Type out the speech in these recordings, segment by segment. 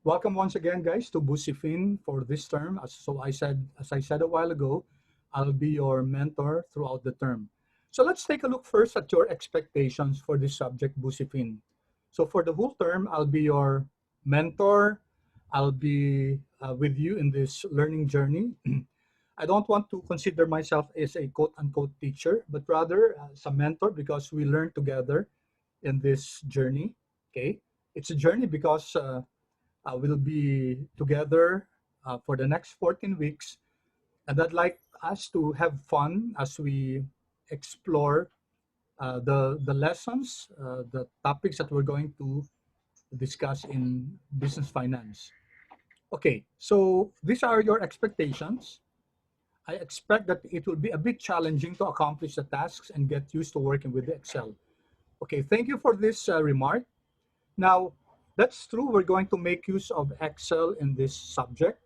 Welcome once again, guys, to Busifin for this term. As I said a while ago, I'll be your mentor throughout the term. So let's take a look first at your expectations for this subject, Busifin. So for the whole term, I'll be your mentor. I'll be with you in this learning journey. I don't want to consider myself as a quote-unquote teacher, but rather as a mentor because we learn together in this journey. Okay, it's a journey because we'll be together for the next 14 weeks, and I'd like us to have fun as we explore the lessons, the topics that we're going to discuss in business finance. Okay, so these are your expectations. I expect that it will be a bit challenging to accomplish the tasks and get used to working with Excel. Okay, thank you for this remark. Now, that's true. We're going to make use of Excel in this subject.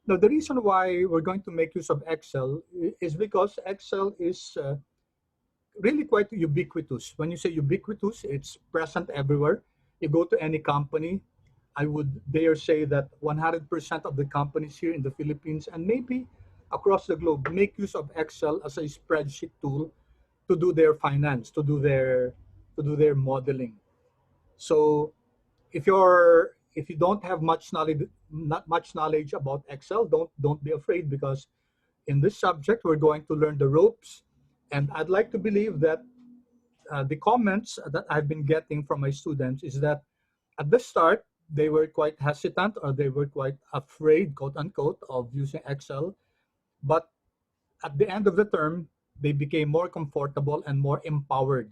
Now, the reason why we're going to make use of Excel is because Excel is really quite ubiquitous. When you say ubiquitous, it's present everywhere. You go to any company, I would dare say that 100% of the companies here in the Philippines and maybe across the globe make use of Excel as a spreadsheet tool to do their finance, to do their modeling. So if you don't have much knowledge, not much knowledge about Excel, don't be afraid, because in this subject we're going to learn the ropes. And I'd like to believe that the comments that I've been getting from my students is that at the start they were quite hesitant, or they were quite afraid, quote unquote, of using Excel. But at the end of the term, they became more comfortable and more empowered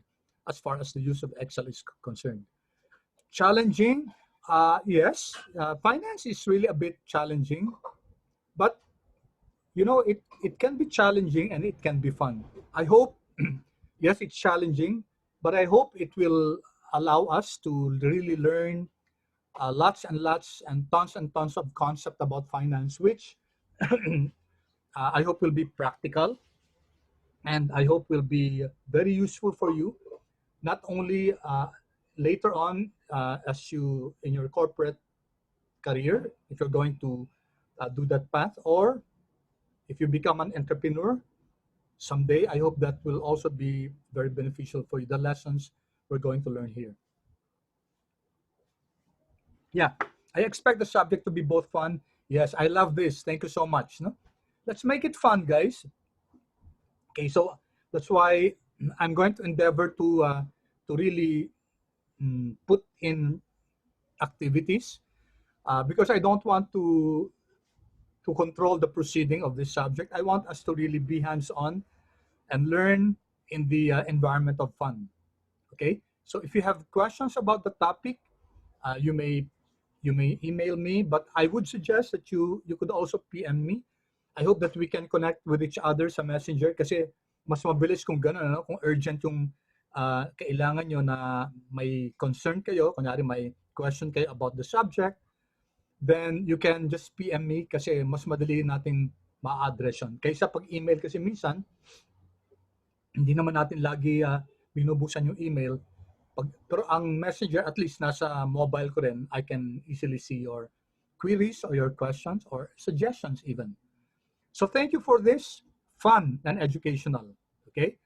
as far as the use of Excel is concerned. Challenging, yes. Finance is really a bit challenging, but it can be challenging and it can be fun. I hope, yes, it's challenging, but I hope it will allow us to really learn lots and lots and tons of concept about finance, which I hope will be practical, and I hope will be very useful for you, not only later on as you in your corporate career, if you're going to do that path, or if you become an entrepreneur someday. I hope that will also be very beneficial for you, the lessons we're going to learn here. Yeah, I expect the subject to be both fun. Yes, I love this. Thank you so much. No? Let's make it fun, guys. Okay, so that's why I'm going to endeavor to really put in activities, because I don't want to control the proceeding of this subject. I want us to really be hands-on and learn in the environment of fun. Okay, so if you have questions about the topic, you may email me, but I would suggest that you could also PM me. I hope that we can connect with each other sa Messenger, kasi mas mabilis kung gano'n, ano? Kung urgent yung kailangan nyo, na may concern kayo, kunyari may question kayo about the subject, then you can just PM me, kasi mas madali nating ma-address yun. Kaysa pag email, kasi minsan hindi naman natin lagi binubusan yung email. Pero ang Messenger, at least nasa mobile ko rin, I can easily see your queries or your questions or suggestions even. So thank you for this, fun and educational. Okay?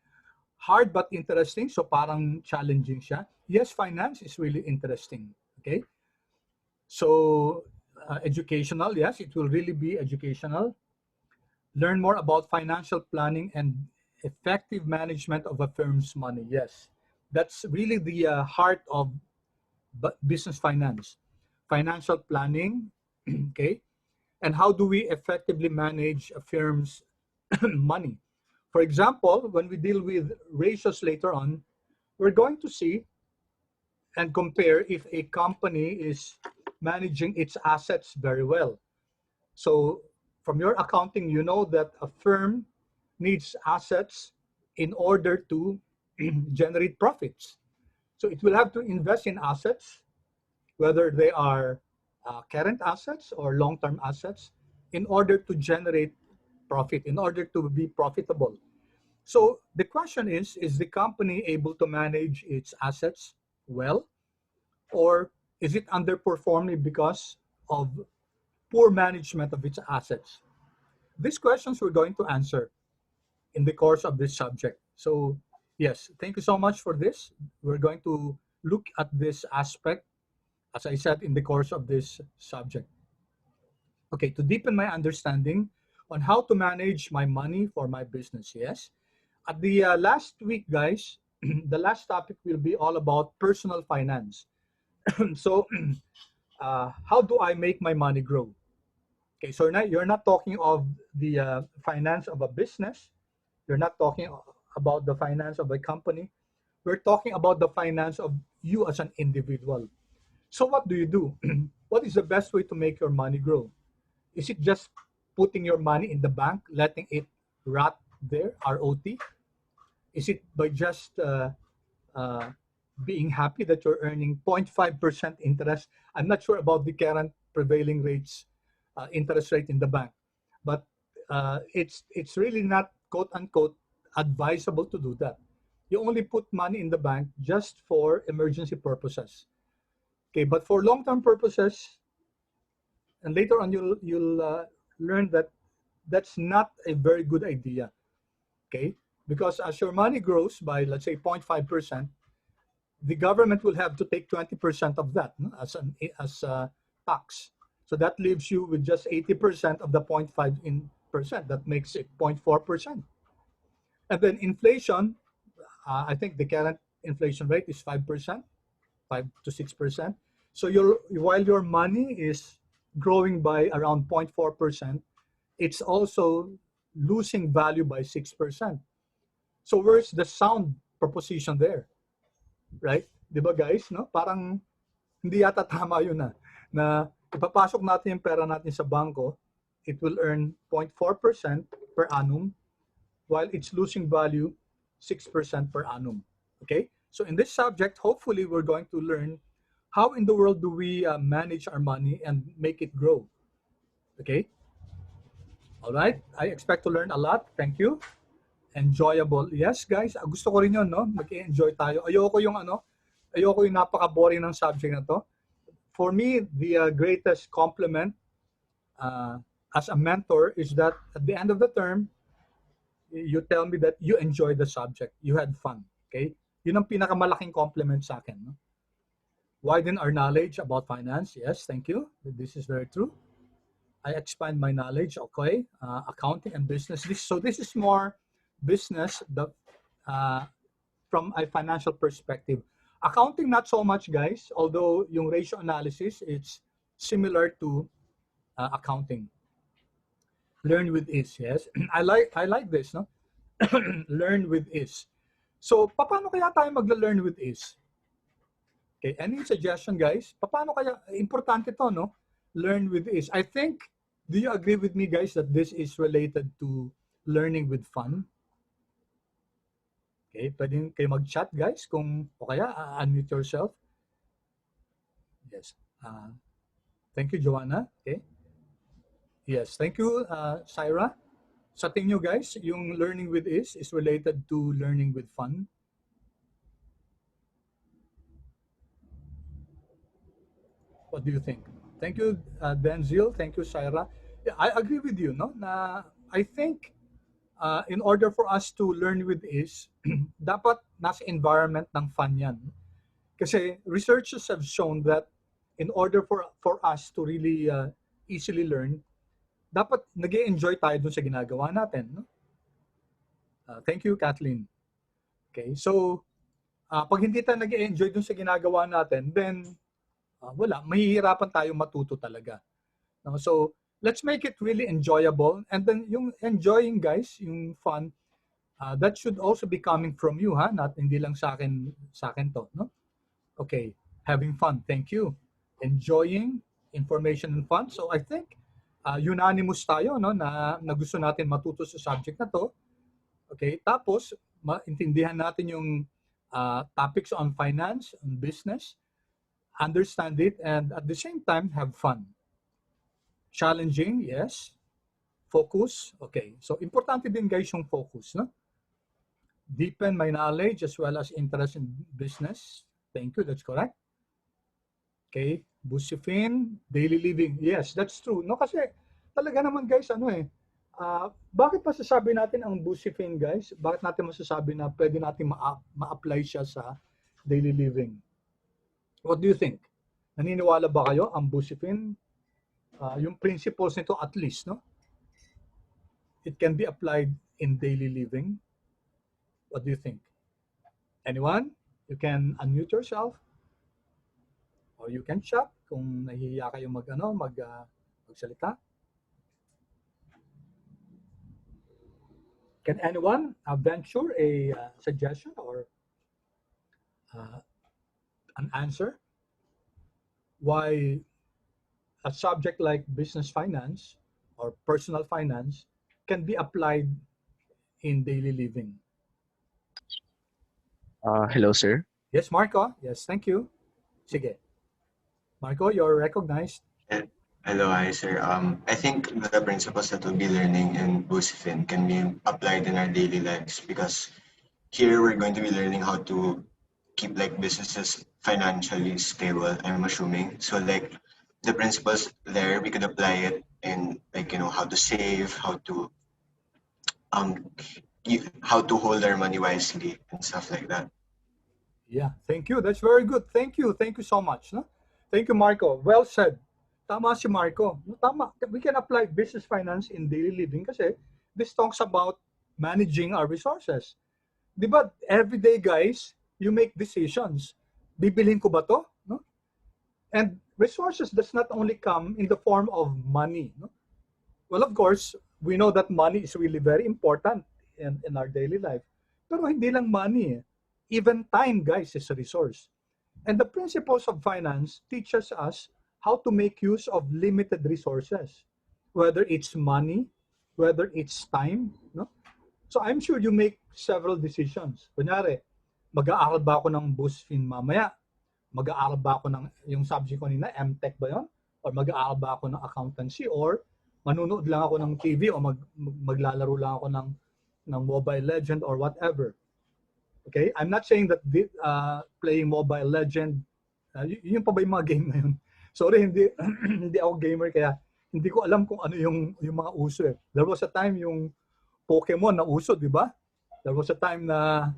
Hard but interesting, so parang challenging siya. Yes, finance is really interesting. Okay? So educational, yes, it will really be educational. Learn more about financial planning and effective management of a firm's money. Yes, that's really the heart of business finance. Financial planning, okay? And how do we effectively manage a firm's money? For example, when we deal with ratios later on, we're going to see and compare if a company is managing its assets very well. So from your accounting, you know that a firm needs assets in order to generate profits. So it will have to invest in assets, whether they are current assets or long-term assets, in order to generate profit, in order to be profitable. So the question is the company able to manage its assets well, or is it underperforming because of poor management of its assets? These questions we're going to answer in the course of this subject. So yes, thank you so much for this. We're going to look at this aspect, as I said, in the course of this subject. Okay, to deepen my understanding on how to manage my money for my business. Yes. At the last week, guys, the last topic will be all about personal finance. So, how do I make my money grow? Okay, so now you're not talking of the finance of a business. You're not talking about the finance of a company. We're talking about the finance of you as an individual. So what do you do? What is the best way to make your money grow? Is it just putting your money in the bank, letting it rot there, ROT? Is it by just uh, being happy that you're earning 0.5% interest? I'm not sure about the current prevailing rates, interest rate in the bank, but it's really not quote unquote advisable to do that. You only put money in the bank just for emergency purposes. Okay, but for long-term purposes, and later on you'll learn that that's not a very good idea. Okay, because as your money grows by, let's say, 0.5%, the government will have to take 20% of that, no, as tax. So that leaves you with just 80% of the 0.5 in percent. That makes it 0.4%. And then inflation, I think the current inflation rate is 5%, 5 to 6%. So while your money is growing by around 0.4%, it's also losing value by 6%. So where's the sound proposition there, right? Di ba guys, no? Parang hindi yata tama yun na ipapasok natin yung pera natin sa bangko, it will earn 0.4% per annum while it's losing value 6% per annum. Okay? So in this subject, hopefully we're going to learn how in the world do we manage our money and make it grow. Okay? All right? I expect to learn a lot. Thank you. Enjoyable. Yes, guys. Gusto ko rin yun, no? Mag-enjoy tayo. Ayoko yung napaka-boring ng subject na to. For me, the greatest compliment uh, as a mentor is that at the end of the term, you tell me that you enjoyed the subject, you had fun. Okay? Yun ang pinakamalaking compliment sa akin. No? Widen our knowledge about finance. Yes, thank you. This is very true. I expand my knowledge. Okay, accounting and business. This is more business uh, from a financial perspective. Accounting, not so much, guys. Although yung ratio analysis, it's similar to accounting. Learn with ease. Yes, I like this. No, learn with ease. So, paano kaya tayo magla-learn with ease? Okay, any suggestion, guys? Paano kaya, importante to, no? Learn with ease. I think, do you agree with me, guys, that this is related to learning with fun? Okay, pwede kayo mag-chat, guys, o kaya unmute yourself. Yes. Thank you, Joanna. Okay. Yes, thank you, Syra. Sa tingin nyo, guys, yung learning with ease is related to learning with fun? What do you think? Thank you, Denzil. Thank you, Syra. Yeah, I agree with you, no? Na I think in order for us to learn with ease, dapat nasa environment ng fun yan. Kasi researchers have shown that in order for us to really easily learn, dapat nag-enjoy tayo dun sa ginagawa natin. No? Thank you, Kathleen. Okay, so pag hindi tayo nag-enjoy dun sa ginagawa natin, then wala, mahihirapan tayo matuto talaga. No? So, let's make it really enjoyable. And then yung enjoying, guys, yung fun, that should also be coming from you, ha? Not hindi lang sa akin to, no? Okay, having fun. Thank you. Enjoying information and fun. So I think unanimous tayo, no, na gusto natin matuto sa subject na to. Okay, tapos maintindihan natin yung topics on finance and business, understand it, and at the same time have fun. Challenging, yes. Focus, okay. So importante din, guys, yung focus, no? Deepen my knowledge as well as interest in business. Thank you, that's correct. Okay, Busifin, daily living. Yes, that's true. No, kasi talaga naman guys, bakit masasabi natin ang busifin guys? Bakit natin masasabi na pwede natin ma-apply siya sa daily living? What do you think? Naniniwala ba kayo ang busifin? Yung principles nito at least, no? It can be applied in daily living. What do you think? Anyone? You can unmute yourself or you can chat kung nahihiya kayo magsalita. Can anyone venture a suggestion or an answer why a subject like business finance or personal finance can be applied in daily living? Hello, sir. Yes, Marco. Yes, thank you. Sige. Marco, you're recognized. Hello, hi, sir. I think the principles that we'll be learning in Busifin can be applied in our daily lives because here we're going to be learning how to keep like businesses financially stable, I'm assuming. So like the principles there, we could apply it in like, how to save, um how to hold our money wisely and stuff like that. Yeah, thank you. That's very good. Thank you. Thank you so much. No? Thank you, Marco. Well said. Tama si Marco. No, tama. We can apply business finance in daily living kasi this talks about managing our resources. Di ba, every day, guys, you make decisions. Bibilhin ko ba to? No? And resources does not only come in the form of money. No? Well, of course, we know that money is really very important in our daily life. Pero hindi lang money. Even time, guys, is a resource. And the principles of finance teaches us how to make use of limited resources, whether it's money, whether it's time. No? So I'm sure you make several decisions. Kunyari, mag-aaral ba ako ng BuzzFin mamaya? Mag-aaral ba ako ng, yung subject ko nina, MTech ba yun? Or mag-aaral ba ako ng accountancy? Or manunood lang ako ng TV o maglalaro lang ako ng Mobile Legend or whatever. Okay? I'm not saying that playing Mobile Legend, yun pa ba yung mga game na yun? Sorry, hindi hindi ako gamer kaya hindi ko alam kung ano yung mga uso eh. There was a time yung Pokemon na uso, di ba? There was a time na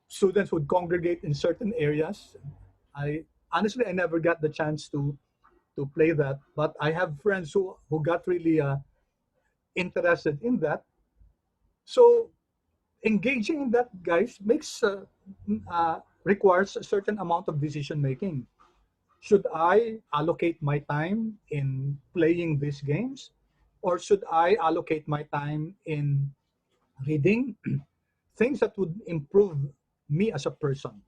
students would congregate in certain areas. Honestly, I never got the chance to play that, but I have friends who got really interested in that. So engaging in that, guys, requires a certain amount of decision making. Should I allocate my time in playing these games, or should I allocate my time in reading things that would improve me as a person?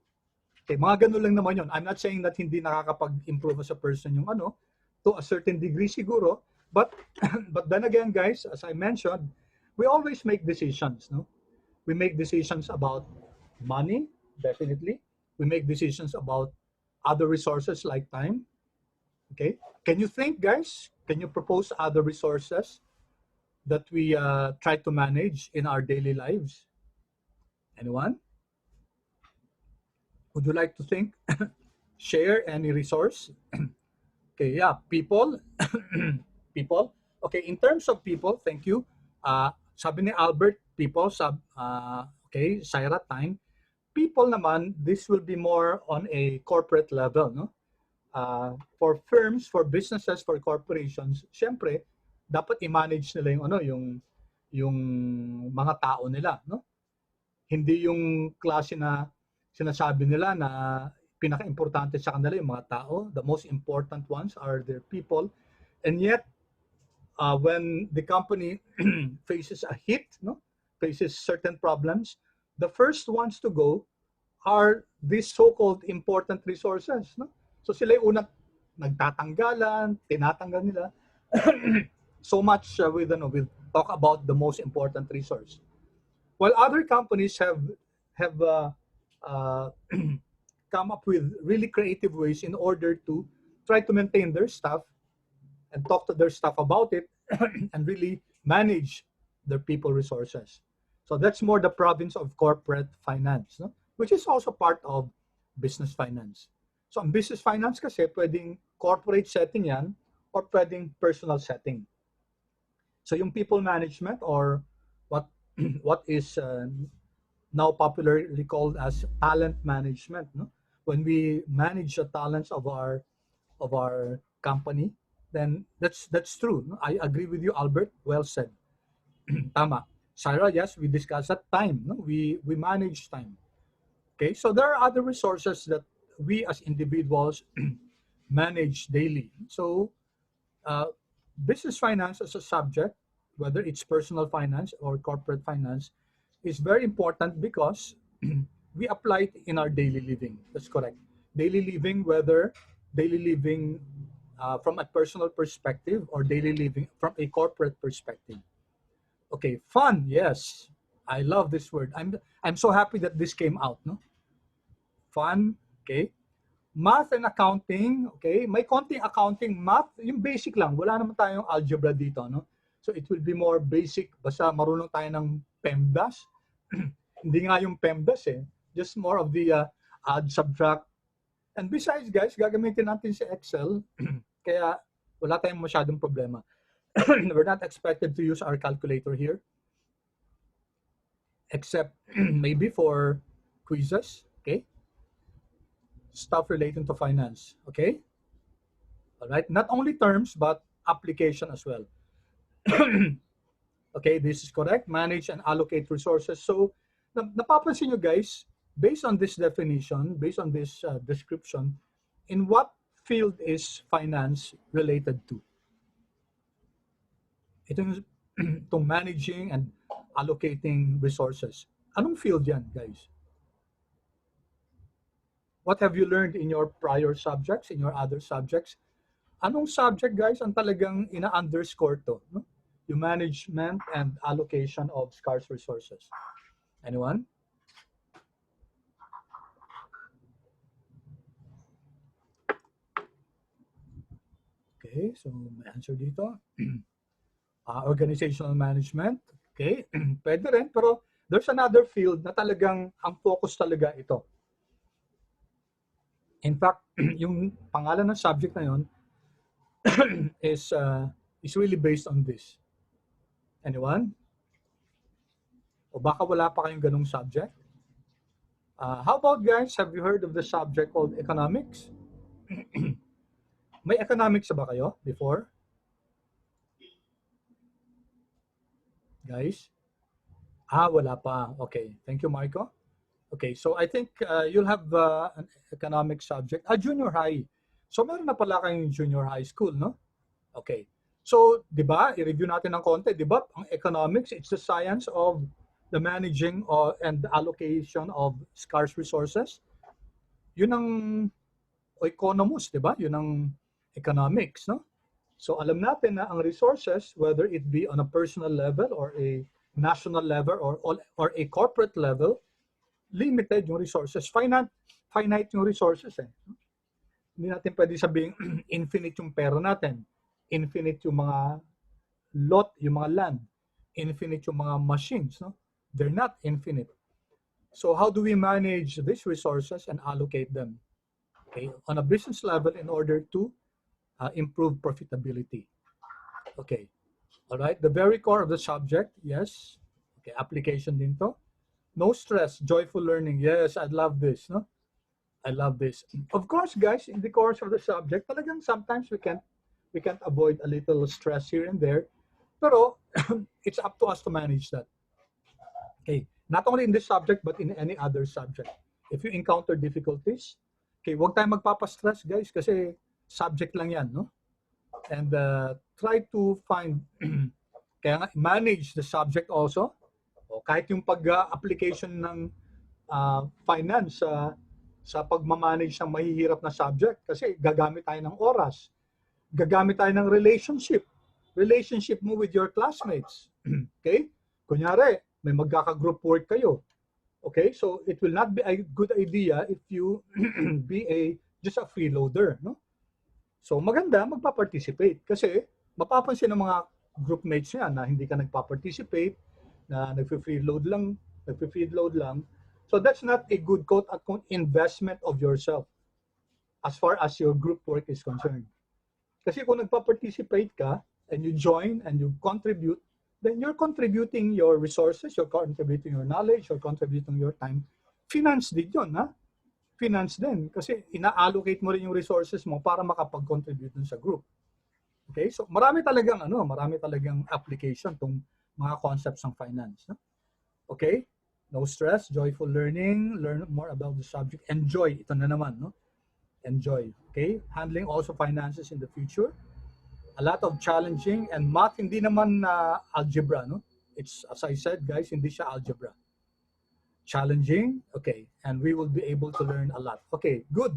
Okay, mga ganun lang naman yun. I'm not saying that hindi nakakapag-improve as a person yung to a certain degree siguro, but but then again, guys, as I mentioned, we always make decisions, no? We make decisions about money, definitely. We make decisions about other resources like time. Okay, can you think, guys? Can you propose other resources that we try to manage in our daily lives? Anyone? Would you like to think? Share any resource? Okay, yeah, people. People. Okay, in terms of people, thank you. Sabi ni Albert, people, okay, Syra, time. People naman, this will be more on a corporate level, no? For firms, for businesses, for corporations, syempre, dapat i-manage nila yung mga tao nila, no? Hindi yung klase na sinasabi nila na pinaka-importante sa kanila yung mga tao. The most important ones are their people. And yet, when the company faces a hit, no, faces certain problems, the first ones to go are these so-called important resources. No? So sila yung unang nagtatanggalan, tinatanggal nila. So much with talk about the most important resource. While other companies have come up with really creative ways in order to try to maintain their staff and talk to their staff about it and really manage their people resources. So that's more the province of corporate finance, no? Which is also part of business finance. So ang business finance kasi pwedeng corporate setting yan or pwedeng personal setting. So yung people management or what what is now popularly called as talent management, no? When we manage the talents of our company, then that's true. No? I agree with you, Albert. Well said. Tama. Sarah, yes, we discussed that time. No? We manage time. Okay, so there are other resources that we as individuals manage daily. So uh, business finance as a subject, whether it's personal finance or corporate finance, is very important because we apply it in our daily living. That's correct. Daily living, whether daily living from a personal perspective or daily living from a corporate perspective. Okay, fun. Yes, I love this word. I'm so happy that this came out. No, fun. Okay, math and accounting, okay? May konting accounting, math, yung basic lang. Wala naman tayong algebra dito, no? So it will be more basic. Basta marunong tayo ng PEMDAS. Hindi nga yung PEMDAS eh. Just more of the add, subtract. And besides, guys, gagamitin natin si Excel. Kaya wala tayong masyadong problema. We're not expected to use our calculator here. Except maybe for quizzes, okay? Stuff relating to finance, okay? All right, not only terms, but application as well. Okay, this is correct. Manage and allocate resources. So, napapansin nyo guys, based on this definition, based on this description, in what field is finance related to? Itong managing and allocating resources. Anong field yan, guys? What have you learned in your prior subjects, in your other subjects? Anong subject, guys, ang talagang ina-underscore to? No? Yung management and allocation of scarce resources. Anyone? Okay, so may answer dito. Organizational management. Okay, pwede rin, pero there's another field na talagang ang focus talaga ito. In fact, yung pangalan ng subject na yon is really based on this. Anyone? O baka wala pa kayong ganong subject? How about guys, have you heard of the subject called economics? May economics ba kayo before? Guys? Wala pa. Okay. Thank you, Marco. Okay, so I think you'll have an economic subject. Junior high. So meron na pala kayong junior high school, no? Okay. So, di ba, i-review natin ng konti, di ba? Ang economics, it's the science of the managing and the allocation of scarce resources. Yun ang economist, di ba? Yun ang economics, no? So, alam natin na ang resources, whether it be on a personal level or a national level or a corporate level, limited yung resources. Finite yung resources eh. Hindi natin pwede sabihin infinite yung pera natin. Infinite yung mga lot, yung mga land. Infinite yung mga machines. No? They're not infinite. So how do we manage these resources and allocate them? Okay, on a business level in order to improve profitability. Okay, all right. The very core of the subject, yes. Okay, application din to. No stress, joyful learning. Yes, I love this. No, I love this. Of course, guys, in the course of the subject, talagang sometimes we can't avoid a little stress here and there. Pero it's up to us to manage that. Okay, not only in this subject but in any other subject. If you encounter difficulties, okay, huwag tayong magpapastress, guys, kasi subject lang yan, no? And try to find, kaya nga, manage the subject also. O kahit yung pag-application ng finance sa pagmamanage ng mahihirap na subject kasi gagamit tayo ng oras. Gagamit tayo ng relationship mo with your classmates. Okay? Kunyari, may magkaka-group work kayo. Okay? So, it will not be a good idea if you be just a freeloader, no? So, maganda magpa-participate kasi mapapansin ng mga group mates niya na hindi ka nagpa-participate, na nagfi-freeload lang. So, that's not a good quote-unquote investment of yourself. as far as your group work is concerned. Kasi kung nagpa-participate ka and you join and you contribute, then you're contributing your resources, you're contributing your knowledge, you're contributing your time. Finance din yun, ha? Finance din. Kasi ina-allocate mo rin yung resources mo para makapag-contribute dun sa group. Okay? So marami talagang application tong mga concepts ng finance. No? Okay? No stress, joyful learning, learn more about the subject, enjoy. Ito na naman, no? Enjoy. Okay? Handling also finances in the future. A lot of challenging, and math hindi naman algebra, no? It's, as I said, guys, hindi siya algebra. Challenging, okay, and we will be able to learn a lot. Okay, good.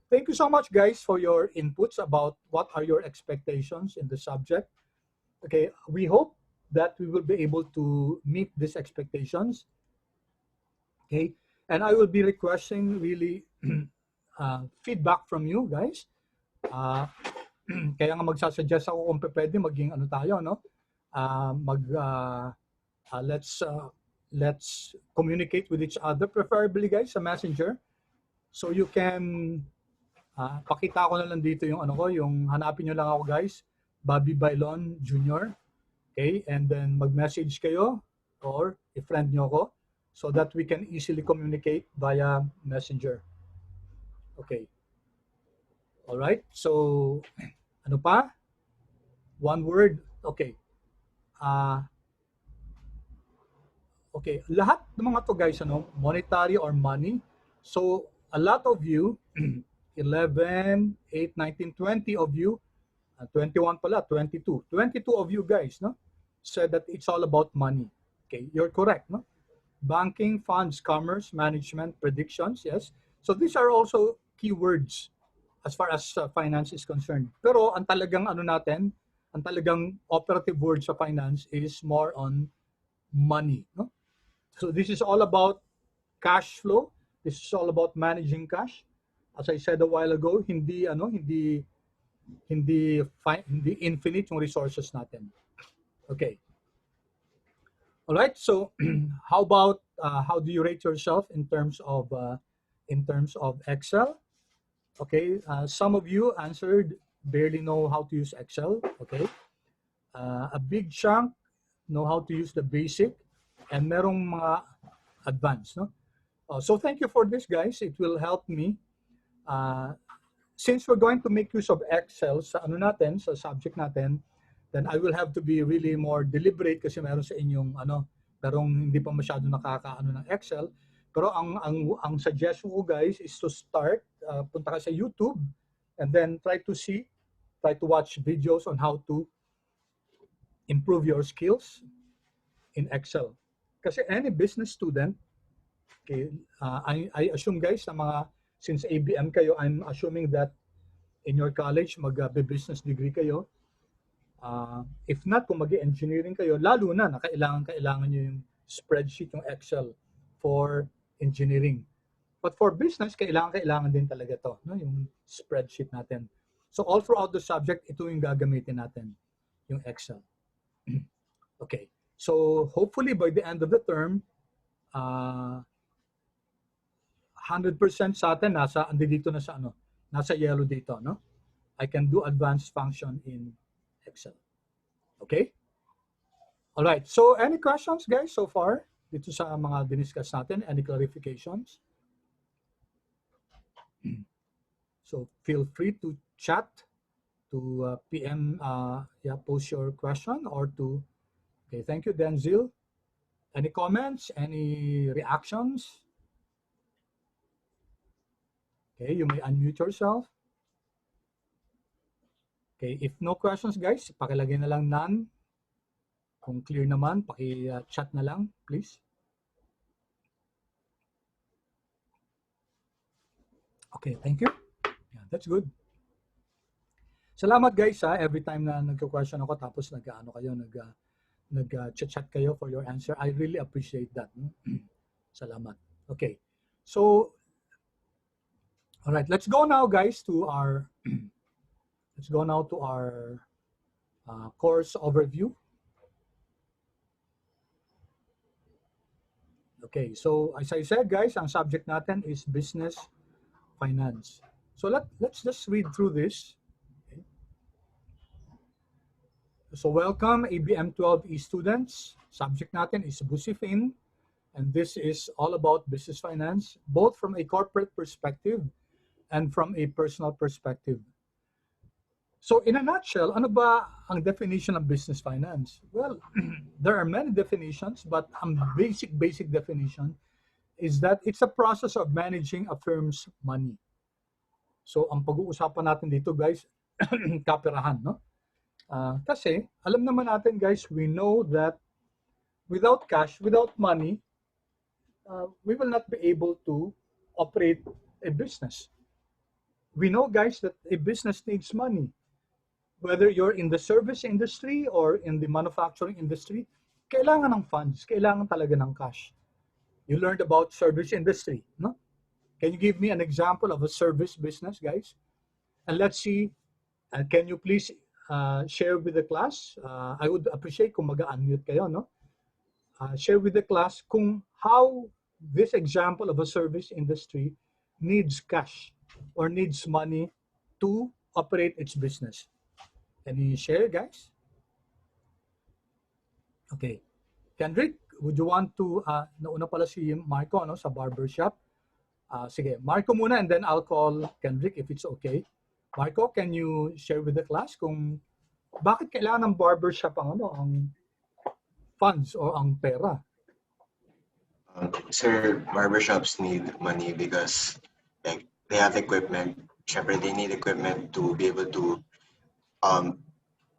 Thank you so much, guys, for your inputs about what are your expectations in the subject. Okay, we hope that we will be able to meet these expectations. Okay, and I will be requesting really feedback from you guys. Kaya nga magsasuggest ako kung pwede maging ano tayo, no? Let's communicate with each other, preferably guys sa Messenger. So you can pakita ko na lang dito yung ano ko, yung hanapin nyo lang ako guys, Bobby Bailon Jr. Okay, and then mag-message kayo or i-friend nyo ako so that we can easily communicate via Messenger. Okay. All right. So ano pa? One word. Okay. Okay, lahat ng mga to guys, ano, monetary or money. So a lot of you, 11, 8, 19, 20 of you, 21 pala, 22 of you guys, no, said that it's all about money. Okay, you're correct, no? Banking, funds, commerce, management, predictions, yes. So these are also keywords as far as finance is concerned. Pero ang talagang ano natin, ang talagang operative word sa finance is more on money, no? So this is all about cash flow. This is all about managing cash. As I said a while ago, hindi infinite yung resources natin. Okay. All right. So how about how do you rate yourself in terms of Excel? Okay. Some of you answered barely know how to use Excel. Okay. A big chunk know how to use the basic, and merong mga advanced, no? So thank you for this, guys. It will help me. Since we're going to make use of Excel sa ano natin, sa subject natin, then I will have to be really more deliberate kasi meron sa inyong merong hindi pa masyado nakakaano ng Excel. Pero ang suggestion ko, guys, is to start, punta ka sa YouTube and then try to watch videos on how to improve your skills in Excel. Kasi any business student, okay, I assume guys na mga, since ABM kayo, I'm assuming that in your college mag-business degree kayo. If not, kung mag-engineering kayo, lalo na kailangan nyo yung spreadsheet, yung Excel for engineering. But for business, kailangan din talaga to, no? Yung spreadsheet natin. So all throughout the subject, ito yung gagamitin natin, yung Excel. Okay. So hopefully by the end of the term, 100% sa atin andito na sa nasa yellow dito, no? I can do advanced function in Excel. Okay? All right. So any questions, guys, so far dito sa mga diniscuss natin? Any clarifications? So feel free to chat, to PM, post your question, or to. Okay, thank you, Denzil. Any comments? Any reactions? Okay, you may unmute yourself. Okay, if no questions, guys, pakilagay na lang none. Kung clear naman, paki-chat na lang, please. Okay, thank you. Yeah, that's good. Salamat, guys, every time na nagko-question ako tapos nag-chat kayo for your answer. I really appreciate that. Salamat. Okay. So, all right, let's go now, guys, to our course overview. Okay, so as I said, guys, ang subject natin is business finance. So let's just read through this. Okay. So welcome ABM12E students. Subject natin is Busifin, and this is all about business finance, both from a corporate perspective and from a personal perspective. So in a nutshell, ano ba ang definition of business finance? Well, there are many definitions, but ang basic definition is that it's a process of managing a firm's money. So ang pag-uusapan natin dito, guys, kaperahan, no? Kasi alam naman natin, guys, we know that without cash, without money, we will not be able to operate a business. We know, guys, that a business needs money. Whether you're in the service industry or in the manufacturing industry, kailangan ng funds, kailangan talaga ng cash. You learned about service industry, no? Can you give me an example of a service business, guys? And let's see, can you please share with the class? I would appreciate kung mag-unmute kayo, no? Share with the class kung how this example of a service industry needs cash or needs money to operate its business. Can you share, guys? Okay. Kendrick, would you want to, nauna pala si Marco, no, sa barbershop. Sige, Marco muna and then I'll call Kendrick if it's okay. Marco, can you share with the class kung bakit kailangan ng barbershop ang funds o ang pera? Sir, barbershops need money because like they have equipment. Syempre, they need equipment to be able to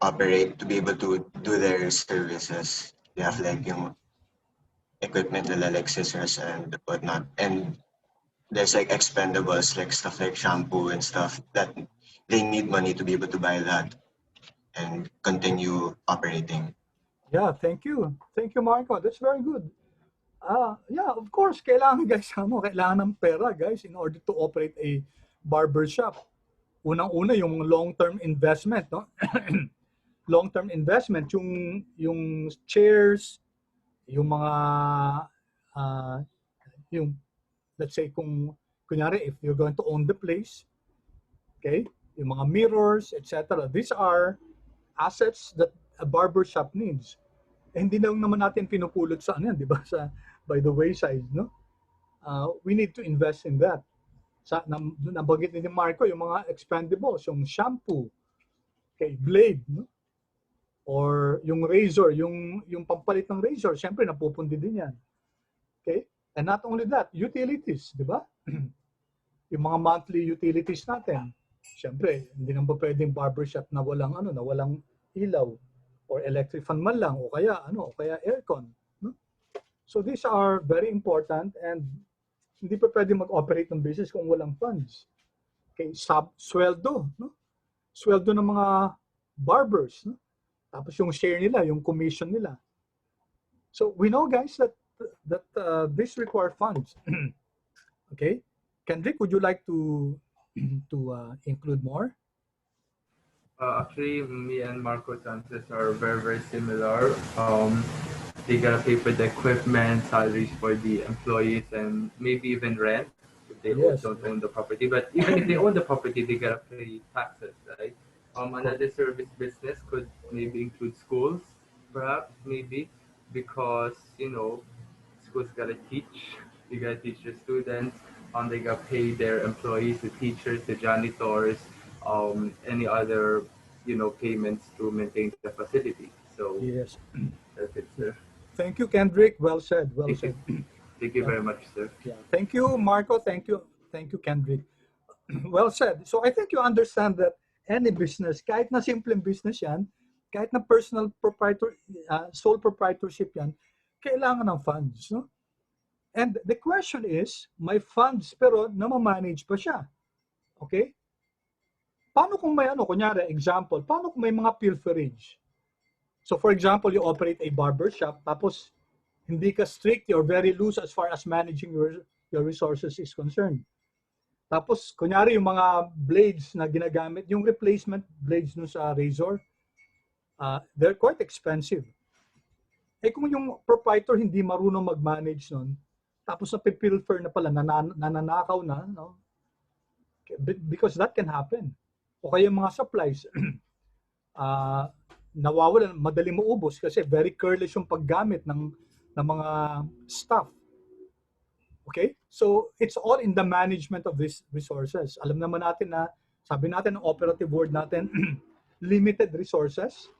operate, to be able to do their services. They have like yung equipment nila like scissors and whatnot. And there's like expendables, like stuff like shampoo and stuff that they need money to be able to buy that and continue operating. Yeah, thank you. Thank you, Marco. That's very good. Yeah, of course, kailangan guys, kailangan ng pera, guys, in order to operate a barbershop. Unang-una yung long-term investment, no? Long-term investment, yung chairs, yung mga yung let's say kung kunyari if you're going to own the place, okay? Yung mga mirrors, etc. These are assets that a barbershop needs. Eh, hindi lang naman natin pinupulot sa ano yan, di ba? Sa by the wayside, no? We need to invest in that. Sa nabanggit ni Marco yung mga expendables, yung shampoo, okay, blade, no? Or yung razor, yung pampalit ng razor, syempre napupundi din yan. Okay? And not only that, utilities, di ba? Yung mga monthly utilities natin. Syempre, hindi naman pwedeng barbershop na walang ilaw or electric fan man lang o kaya aircon, no? So these are very important and hindi pa pwede mag-operate ng business kung walang funds. Okay, sweldo, no? Sweldo ng mga barbers, no? Tapos yung share nila, yung commission nila. So we know, guys, that this require funds. Okay, Kendrick, would you like to include more? Actually, me and Marco's answers are very similar. They gotta pay for the equipment, salaries for the employees, and maybe even rent if they don't own the property. But even if they own the property, they gotta pay taxes, right? Another service business could maybe include schools, perhaps, maybe, because schools gotta teach. You gotta teach the students. They gotta pay their employees, the teachers, the janitors, any other payments to maintain the facility. So yes, that's it, sir. Thank you, Kendrick. Well said. Well said. Thank you very much, sir. Yeah. Thank you, Marco. Thank you, Kendrick. Well said. So I think you understand that any business, kahit na simpleng business yan, kahit na personal sole proprietorship yan, kailangan ng funds, no? And the question is, may funds pero namamanage pa siya. Okay? Paano kung may kunyari, example, paano kung may mga pilferage? So for example, you operate a barber shop, tapos hindi ka strict or very loose as far as managing your resources is concerned. Tapos, kunyari yung mga blades na ginagamit, yung replacement blades nun sa razor, they're quite expensive. Eh kung yung proprietor hindi marunong mag-manage nun, tapos napipilfer na pala, nananakaw na, no? because that can happen. O kaya mga supplies, nawawalan, madali maubos kasi very careless yung paggamit ng mga staff. Okay? So, it's all in the management of these resources. Alam naman natin na, sabi natin ang operative word natin, limited resources.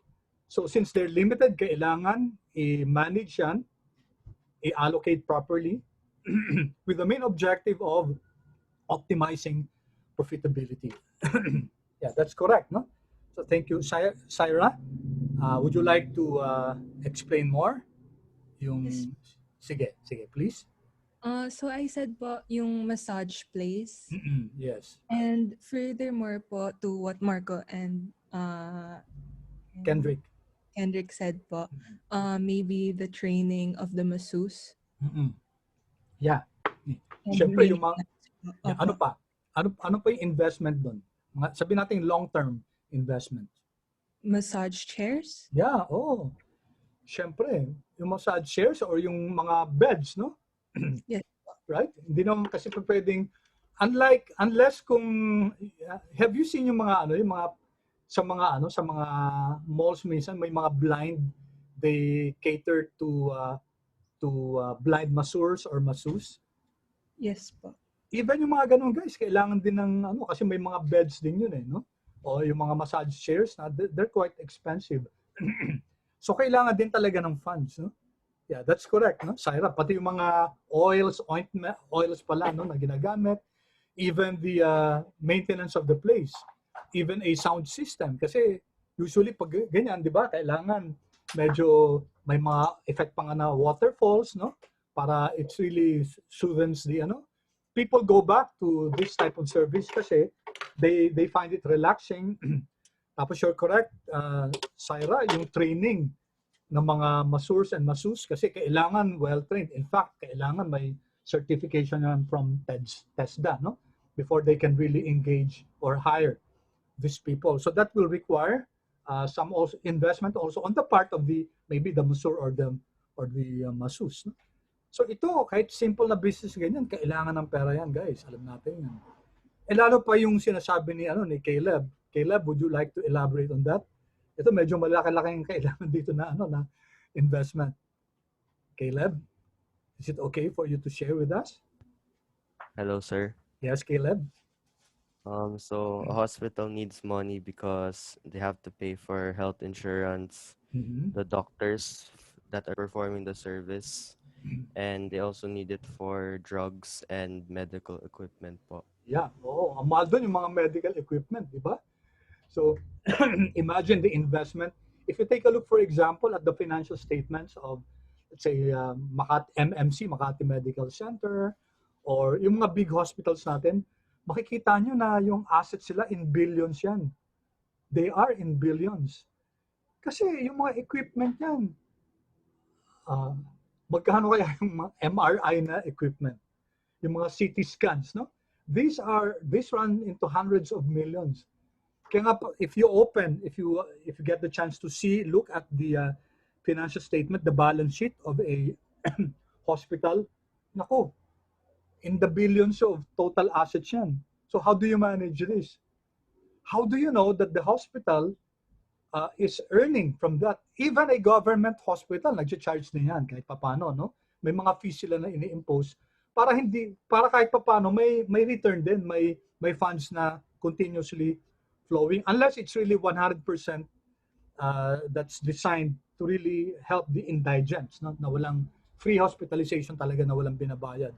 So, since they're limited, kailangan i-manage yan, i-allocate properly with the main objective of optimizing profitability. Yeah, that's correct, no? So, thank you. Syra, would you like to explain more? Yes. Sige, please. So I said po yung massage place. Yes. And furthermore po to what Marco and Kendrick said po, maybe the training of the masseuse. Yeah. And Siyempre, yung mga, maintenance po. ano pa? Ano pa yung investment doon? Sabi natin long-term investment. Massage chairs? Yeah, Siyempre, yung massage chairs or yung mga beds, no? Yes. Right? Hindi naman kasi pwedeng, unless kung, have you seen yung mga yung mga, sa mga malls minsan, may mga blind, they cater to blind masseurs or masseuse. Yes po. Even yung mga ganun guys, kailangan din ng kasi may mga beds din yun no? O yung mga massage chairs, they're quite expensive. So kailangan din talaga ng funds, no? Yeah, that's correct, no? Syra, pati yung mga oils pala, no, na ginagamit, even the maintenance of the place, even a sound system. Kasi usually pag ganyan, di ba, kailangan medyo may mga effect pa nga na waterfalls, no? Para it's really soothes the people go back to this type of service kasi they find it relaxing. Tapos you're correct, Syra, yung training ng mga masseurs and masseuse kasi kailangan well-trained. In fact, kailangan may certification from TESDA, no? Before they can really engage or hire these people. So that will require some also investment also on the part of maybe the masseur or the masseuse. No? So ito, kahit simple na business ganyan, kailangan ng pera yan, guys. Alam natin yan. Eh lalo pa yung sinasabi ni Caleb. Caleb, would you like to elaborate on that? Ito medyo malaki-laki yung kailangan dito na na investment. Caleb, is it okay for you to share with us? Hello, sir. Yes, Caleb. So a hospital needs money because they have to pay for health insurance, the doctors that are performing the service, and they also need it for drugs and medical equipment po. Yeah, ang mahal doon yung mga medical equipment, di ba? So, imagine the investment. If you take a look, for example, at the financial statements of, let's say, MMC, Makati Medical Center, or yung mga big hospitals natin, makikita nyo na yung assets sila in billions yan. They are in billions. Kasi yung mga equipment yan, magkano kaya yung mga MRI na equipment? Yung mga CT scans, no? These run into hundreds of millions. Kaya nga, if you get the chance to look at the financial statement, the balance sheet of a hospital, nako, in the billions of total assets yan. So how do you manage this? How do you know that the hospital is earning from that? Even a government hospital, nag-charge din yan kahit papano, no? May mga fees sila na ini-impose para kahit papano may return din, may funds na continuously flowing, unless it's really 100% that's designed to really help the indigents, no? Na walang free hospitalization talaga, na walang binabayad.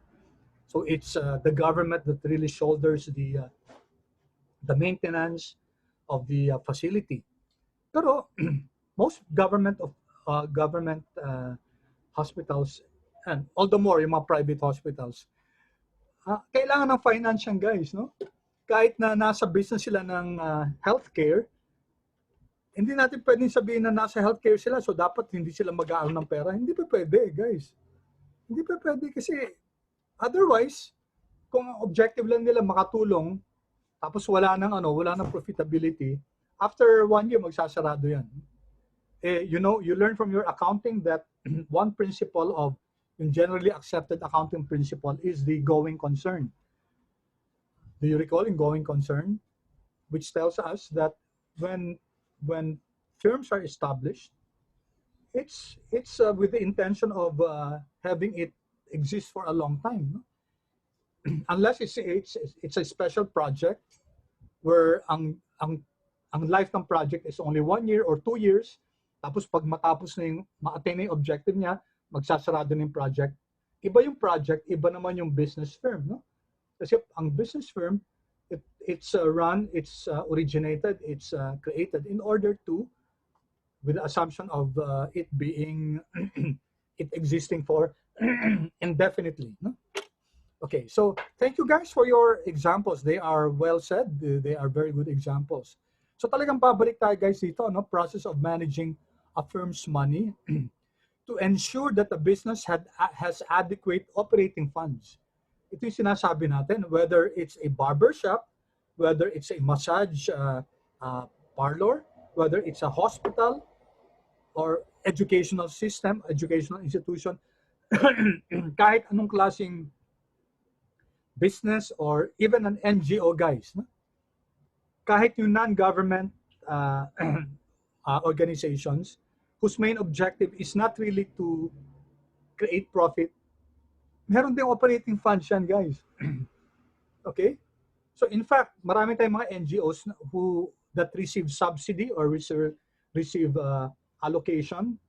So it's the government that really shoulders the maintenance of the facility. Pero most government hospitals, and all the more yung mga private hospitals, kailangan ng finance yan, guys, no? Kahit na nasa business sila ng healthcare, hindi natin pwedeng sabihin na nasa healthcare sila, so dapat hindi sila mag-aaral ng pera. Hindi pa pwede, guys. Hindi pa pwede kasi otherwise, kung ang objective lang nila makatulong, tapos wala nang profitability, after 1 year, magsasarado yan. You learn from your accounting that one principle of yung generally accepted accounting principle is the going concern. Do you recall in going concern, which tells us that when firms are established, it's with the intention of having it exist for a long time, no? Unless it's a special project where ang life ng project is only 1 year or 2 years, tapos pag matapos na yung ma-attain na yung objective niya, magsasarado na yung project. Iba yung project, iba naman yung business firm, no? Kasi ang business firm, it's originated, it's created in order to, with the assumption of it being it existing for indefinitely, no? Okay, so thank you guys for your examples. They are well said. They are very good examples. So talagang babalik tayo guys dito, no? Process of managing a firm's money to ensure that the business has adequate operating funds. Ito yung sinasabi natin, whether it's a barber shop, whether it's a massage parlor, whether it's a hospital or educational system, educational institution, kahit anong klaseng business or even an NGO, guys, no? Kahit yung non-government organizations whose main objective is not really to create profit, meron din operating funds yan, guys. Okay? So in fact, marami tayong mga NGOs that receive subsidy or receive allocation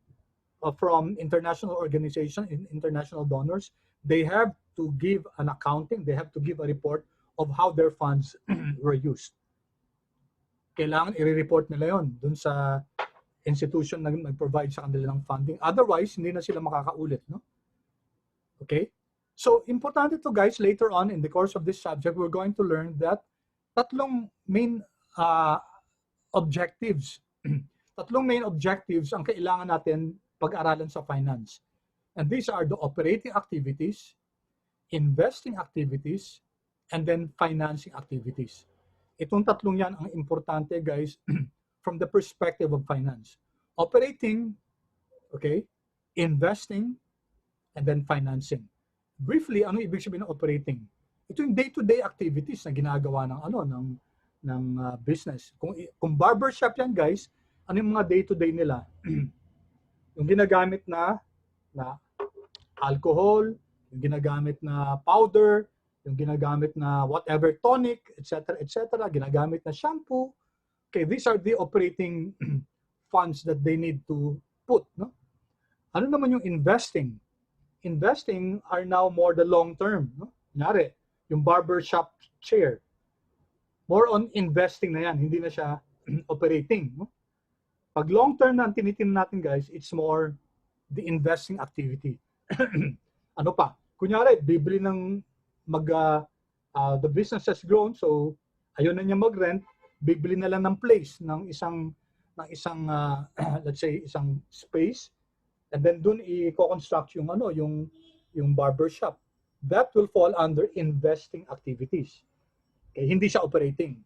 from international organizations, international donors. They have to give an accounting, they have to give a report of how their funds were used. Kailangan i-report nila yon dun sa institution na nag-provide sa kanila ng funding. Otherwise, hindi na sila makakaulit, no? Okay? So, importante to guys, later on in the course of this subject, we're going to learn that tatlong main objectives. Tatlong main objectives ang kailangan natin pag-aralan sa finance. And these are the operating activities, investing activities, and then financing activities. Itong tatlong yan ang importante, guys, from the perspective of finance. Operating, okay, investing, and then financing. Briefly, ano ibig sabihin ng operating? Ito yung day-to-day activities na ginagawa ng business. Kung barbershop yan, guys, ano yung mga day-to-day nila? Yung ginagamit na alcohol, yung ginagamit na powder, yung ginagamit na whatever tonic, etc., etc., ginagamit na shampoo. Okay, these are the operating funds that they need to put, no? Ano naman yung investing? Investing are now more the long term, no? Kunyari, yung barbershop chair, more on investing na yan, hindi na siya operating, no? Pag long term na ang tinitingnan natin, guys, it's more the investing activity. Ano pa? Kunyari, bibili ng the business has grown, so ayun na niya mag-rent, bibili na lang ng place ng isang let's say isang space, and then dun i-construct yung yung barber shop. That will fall under investing activities. Okay, hindi siya operating.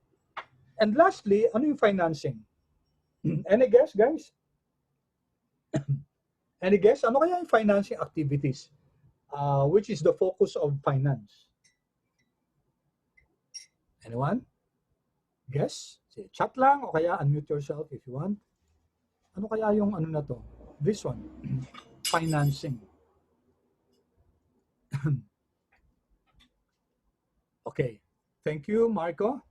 And lastly, ano yung financing? Any guess, guys? Any guess? Ano kaya yung financing activities? Which is the focus of finance? Anyone? Guess? Say, chat lang o kaya unmute yourself if you want. Ano kaya yung ano na to? This one. Financing. Okay. Thank you, Marco.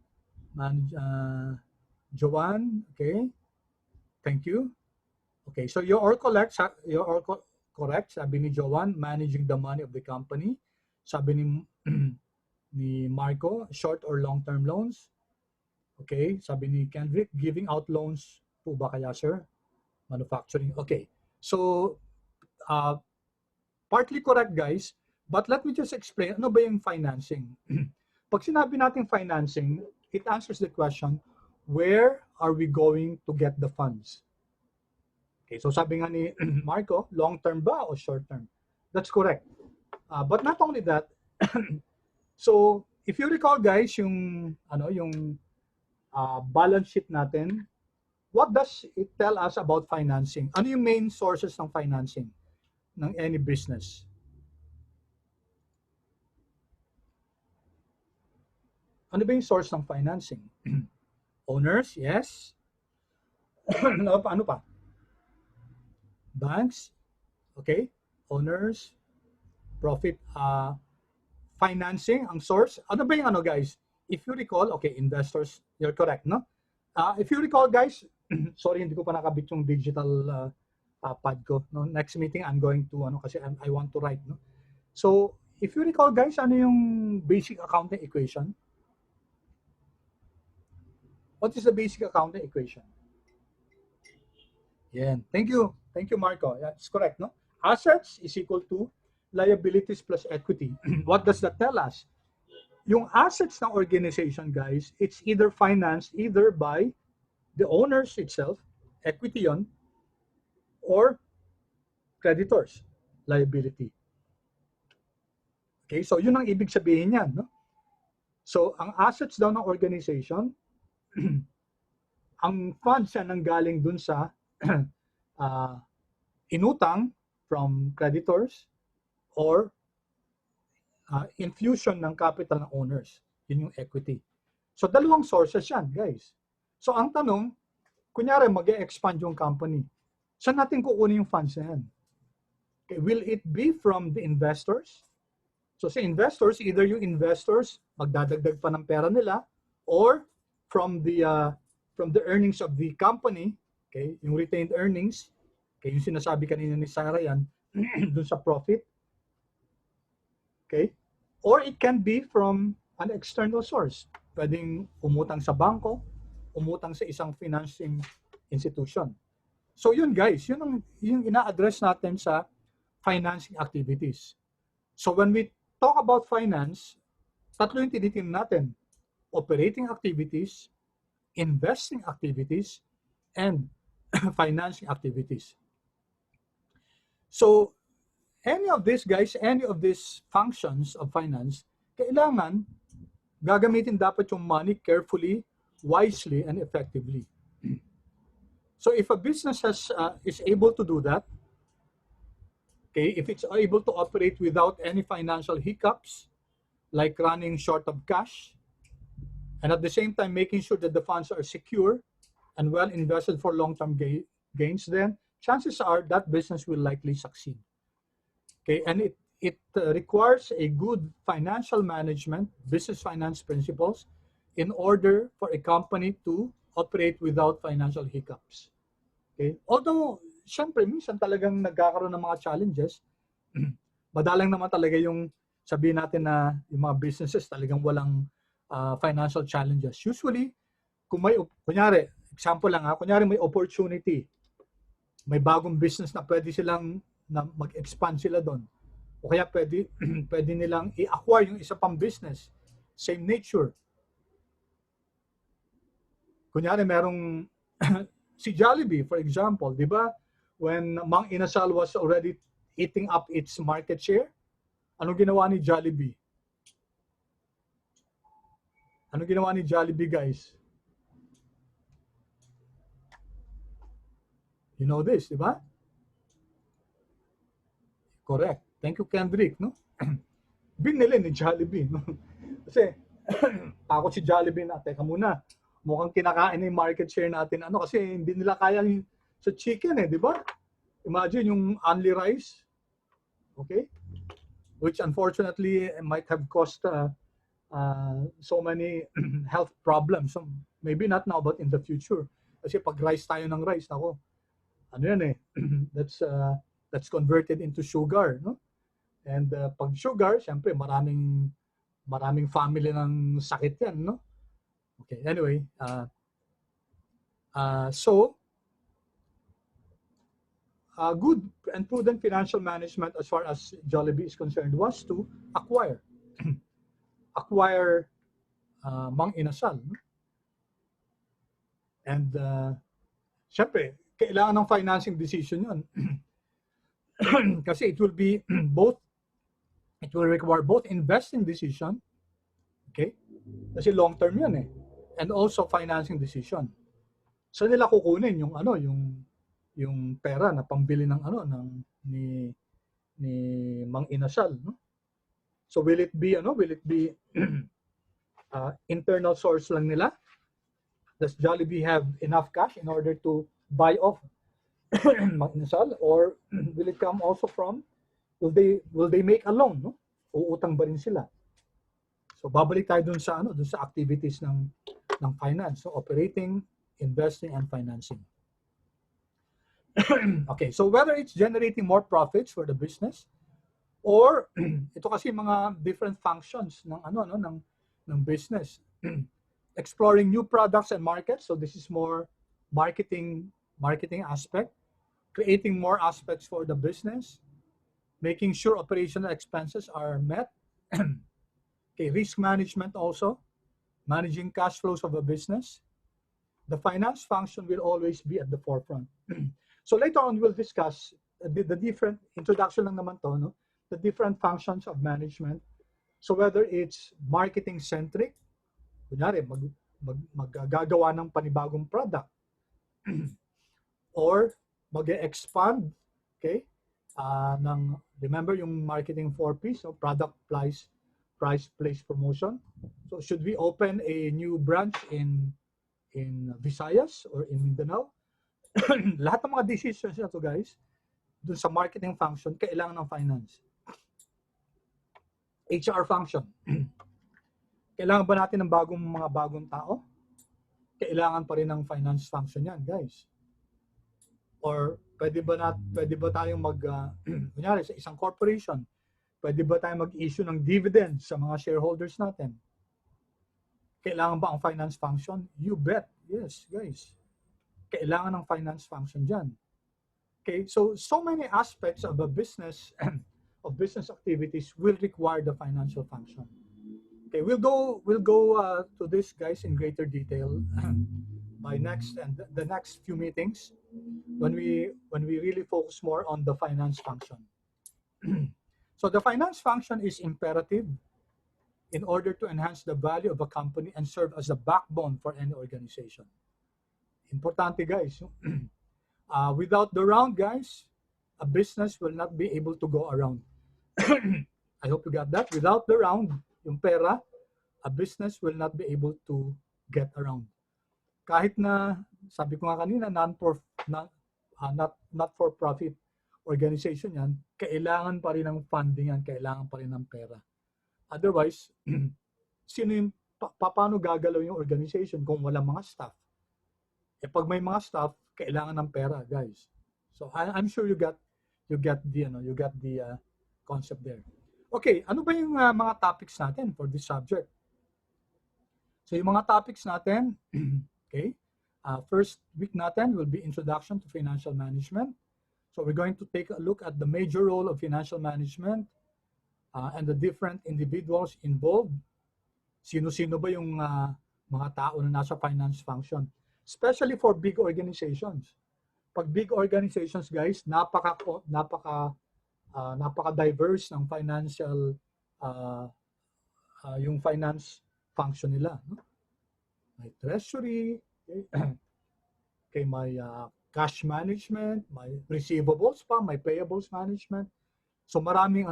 Joanne, okay. Thank you. Okay, so you're all correct. You're all correct. Sabi ni Joanne, managing the money of the company. Sabi ni Marco, short or long-term loans. Okay, sabi ni Kendrick, giving out loans po ba kaya, sir? Manufacturing. Okay, so partly correct, guys. But let me just explain, ano ba yung financing? Pag sinabi natin financing, it answers the question, where are we going to get the funds? Okay, so sabi nga ni Marco, long-term ba o short-term? That's correct. But not only that, so if you recall, guys, yung balance sheet natin, what does it tell us about financing? Ano yung main sources ng financing ng any business? Ano ba yung source ng financing? Owners, yes. Ano pa? Banks, okay. Owners, profit, financing, ang source. Ano ba yung ano, guys? If you recall, okay, investors, you're correct, no? If you recall, guys, sorry, hindi ko pa nakabit yung digital pad ko. No? Next meeting, I'm going to, kasi I want to write, no? So, if you recall, guys, ano yung basic accounting equation? What is the basic accounting equation? Yeah, thank you. Thank you, Marco. Yeah, it's correct, no? Assets is equal to liabilities plus equity. What does that tell us? Yung assets ng organization, guys, it's either financed either by the owners itself, equity yon, or creditors, liability. Okay, so yun ang ibig sabihin yan, no? So, ang assets daw ng organization, ang funds yan nanggaling dun sa inutang from creditors or infusion ng capital ng owners. Yun yung equity. So, dalawang sources yan, guys. So, ang tanong, kunyari mag-e-expand yung company. Saan natin kukunin yung funds na yan? Okay, will it be from the investors? So, sa investors, either yung investors, magdadagdag pa ng pera nila, or from the earnings of the company, okay, yung retained earnings, okay, yung sinasabi kanina ni Sarah yan, dun sa profit, okay, or it can be from an external source. Pwedeng umutang sa bangko, umutang sa isang financing institution. So yun, guys, yun yung ina-address natin sa financing activities. So when we talk about finance, tatlo yung tinitingnan natin: operating activities, investing activities, and financing activities. So any of these, guys, any of these functions of finance, kailangan gagamitin dapat yung money carefully, wisely, and effectively. So if a business is able to do that, okay, if it's able to operate without any financial hiccups, like running short of cash, and at the same time making sure that the funds are secure and well invested for long-term gains, then chances are that business will likely succeed. Okay, and it requires a good financial management, business finance principles, in order for a company to operate without financial hiccups. Okay, although syempre minsan talagang nagkakaroon ng mga challenges, madalang naman talaga yung sabihin natin na yung mga businesses talagang walang financial challenges. Usually, kung may, kunyari, example lang kunyari may opportunity, may bagong business na pwede silang na mag-expand sila doon. O kaya pwede nilang i-acquire yung isa pang business, same nature. Kunyari merong si Jollibee, for example, di ba? When Mang Inasal was already eating up its market share, anong ginawa ni Jollibee? Anong ginawa ni Jollibee, guys? You know this, di ba? Correct. Thank you, Kendrick, no? Binili ni Jollibee, no? Kasi takot si Jollibee na, teka muna, mukhang kinakain na yung market share natin, kasi hindi nila kaya sa chicken, di ba? Imagine yung only rice, okay? Which unfortunately might have caused so many health problems. So maybe not now, but in the future. Kasi pag rice tayo ng rice, ako, that's converted into sugar, no? And pag sugar, syempre maraming family ng sakit yan, no? Okay, anyway, so good and prudent financial management as far as Jollibee is concerned was to acquire Mang Inasal. No? And syempre, kailangan ng financing decision yun. Kasi it will require both investing decision, okay? Kasi long term yun and also financing decision. So nila kukunin yung pera na pambili ng ni Mang Inasal, no? So will it be internal source lang nila? Does Jollibee have enough cash in order to buy off Mag-Inasal? Or will it come also from, will they make a loan, no? Uutang ba rin sila? So babalik tayo dun sa activities ng finance. So operating, investing, and financing. Okay, so whether it's generating more profits for the business, or ito kasi mga different functions ng business. Exploring new products and markets. So this is more marketing aspect. Creating more aspects for the business. Making sure operational expenses are met. Okay, risk management also. Managing cash flows of a business. The finance function will always be at the forefront. So later on, we'll discuss the different, introduction lang naman to, no? The different functions of management. So whether it's marketing-centric, kunyari, maggagawa ng panibagong product, or mag-expand, okay, remember yung marketing 4Ps, so product, price, place, promotion. So should we open a new branch in Visayas or in Mindanao? Lahat ng mga decisions na to, guys, dun sa marketing function, kailangan ng finance. HR function. Kailangan ba natin ng mga bagong tao? Kailangan pa rin ng finance function yan, guys. Or pwede ba tayong kunyari sa isang corporation, pwede ba tayong mag-issue ng dividend sa mga shareholders natin? Kailangan ba ang finance function? You bet. Yes, guys. Kailangan ng finance function dyan. Okay, so many aspects of a business of business activities will require the financial function. Okay, we'll go to this, guys, in greater detail by the next few meetings when we really focus more on the finance function. So the finance function is imperative in order to enhance the value of a company and serve as a backbone for any organization. Importante, guys. Without the round, guys, a business will not be able to go around. I hope you got that. Without the round, yung pera, a business will not be able to get around. Kahit na, sabi ko nga kanina, not for profit organization yan, kailangan pa rin ng funding yan, kailangan pa rin ng pera. Otherwise, paano gagalaw yung organization kung walang mga staff? Pag may mga staff, kailangan ng pera, guys. So I'm sure you got the concept there. Okay, ano ba yung mga topics natin for this subject? So yung mga topics natin, okay, first week natin will be Introduction to Financial Management. So we're going to take a look at the major role of financial management and the different individuals involved. Sino-sino ba yung mga tao na nasa finance function? Especially for big organizations. Pag big organizations, guys, napaka-diverse ng financial, yung finance function nila. No? May treasury, okay, may cash management, may receivables pa, may payables management. So maraming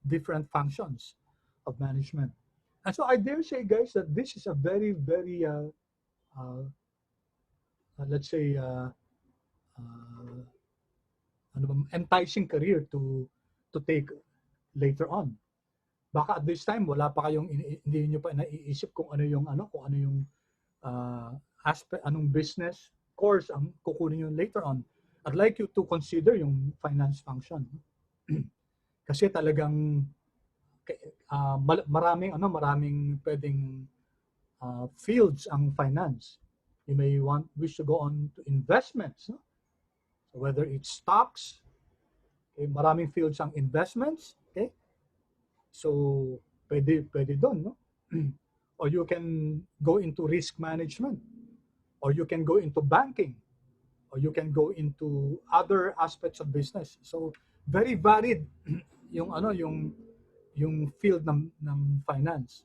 different functions of management. And so I dare say, guys, that this is a very, very, let's say, enticing career to take later on. Baka at this time wala pa kayong hindi niyo pa naiisip kung ano yung aspect, anong business course ang kukunin niyo later on. I'd like you to consider yung finance function. Kasi talagang maraming pwedeng fields ang finance. You may wish to go on to investments, no? So whether it's stocks, okay, maraming fields ang investments, okay? So pwede doon, no? Or you can go into risk management, or you can go into banking, or you can go into other aspects of business. So very varied yung field ng finance.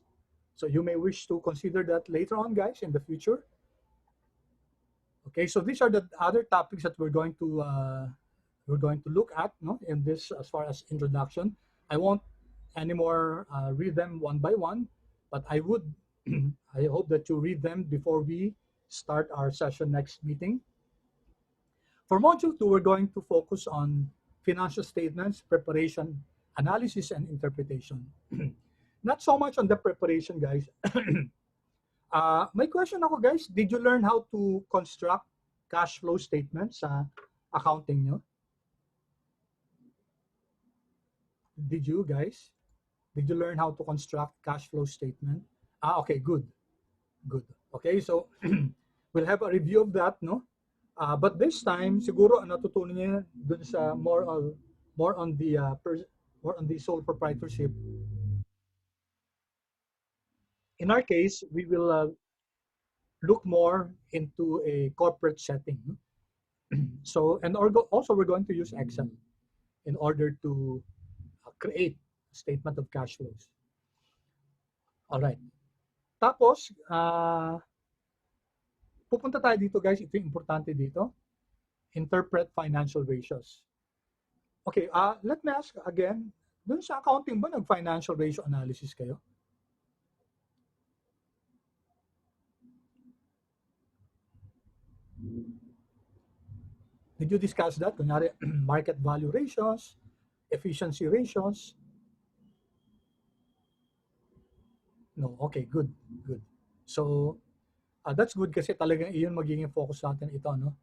So you may wish to consider that later on, guys, in the future. Okay, so these are the other topics that we're going to look at, no, in this as far as introduction. I won't anymore read them one by one, but I would I hope that you read them before we start our session next meeting. For Module 2, we're going to focus on financial statements, preparation, analysis, and interpretation. Not so much on the preparation, guys. My question ako, guys, did you learn how to construct cash flow statements sa accounting nyo? Did you, guys? Did you learn how to construct cash flow statement? Okay, good. Good. Okay, so we'll have a review of that, no? But this time, siguro ang natutunan niya dun sa more on the sole proprietorship. In our case, we will look more into a corporate setting. So, and also we're going to use Excel in order to create a statement of cash flows. All right. Tapos, pupunta tayo dito, guys. Ito yung importante dito. Interpret financial ratios. Okay, let me ask again, dun sa accounting ba nag-financial ratio analysis kayo? Did you discuss that? Kunyari, market value ratios, efficiency ratios? No, okay, good, good. So, that's good kasi talagang iyon magiging focus natin ito, no?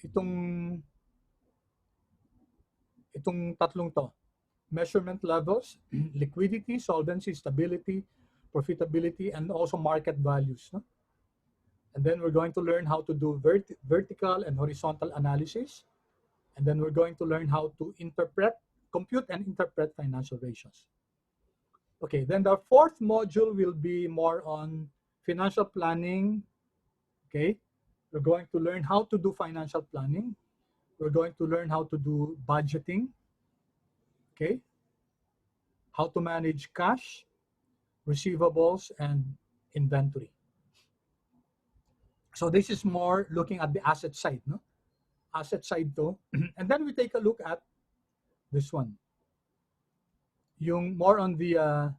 Itong tatlong to, measurement levels, liquidity, solvency, stability, profitability, and also market values, no? And then we're going to learn how to do vertical and horizontal analysis. And then we're going to learn how to compute and interpret financial ratios. Okay, then the fourth module will be more on financial planning. Okay, we're going to learn how to do financial planning. We're going to learn how to do budgeting. Okay, how to manage cash, receivables, and inventory. So this is more looking at the asset side, no? Asset side to. And then we take a look at this one. Yung more on the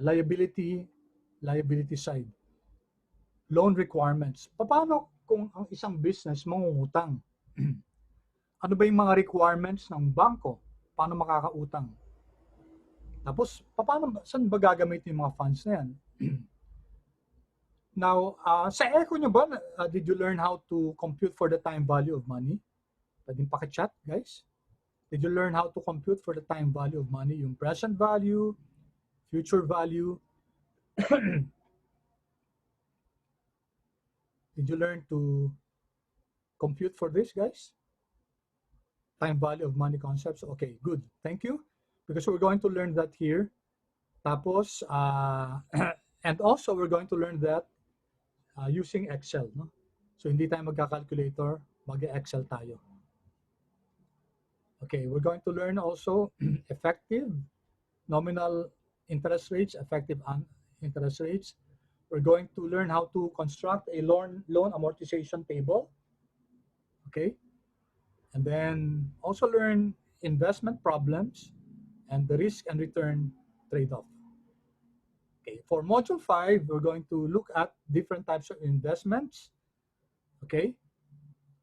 liability side. Loan requirements. Paano kung ang isang business mangungutang? Ano ba yung mga requirements ng bangko? Paano makakautang? Tapos, saan ba gagamitin yung mga funds na yan? Now, sa echo nyo ba, did you learn how to compute for the time value of money? Pwedeng paki-chat, guys. Did you learn how to compute for the time value of money? Yung present value, future value. Did you learn to compute for this, guys? Time value of money concepts. Okay, good. Thank you. Because we're going to learn that here. Tapos, and also we're going to learn that using Excel. No? So hindi tayo magka-calculator, mag-Excel tayo. Okay, we're going to learn also effective nominal interest rates, effective interest rates. We're going to learn how to construct a loan amortization table. Okay, and then also learn investment problems and the risk and return trade-off. Okay, for Module 5, we're going to look at different types of investments. Okay,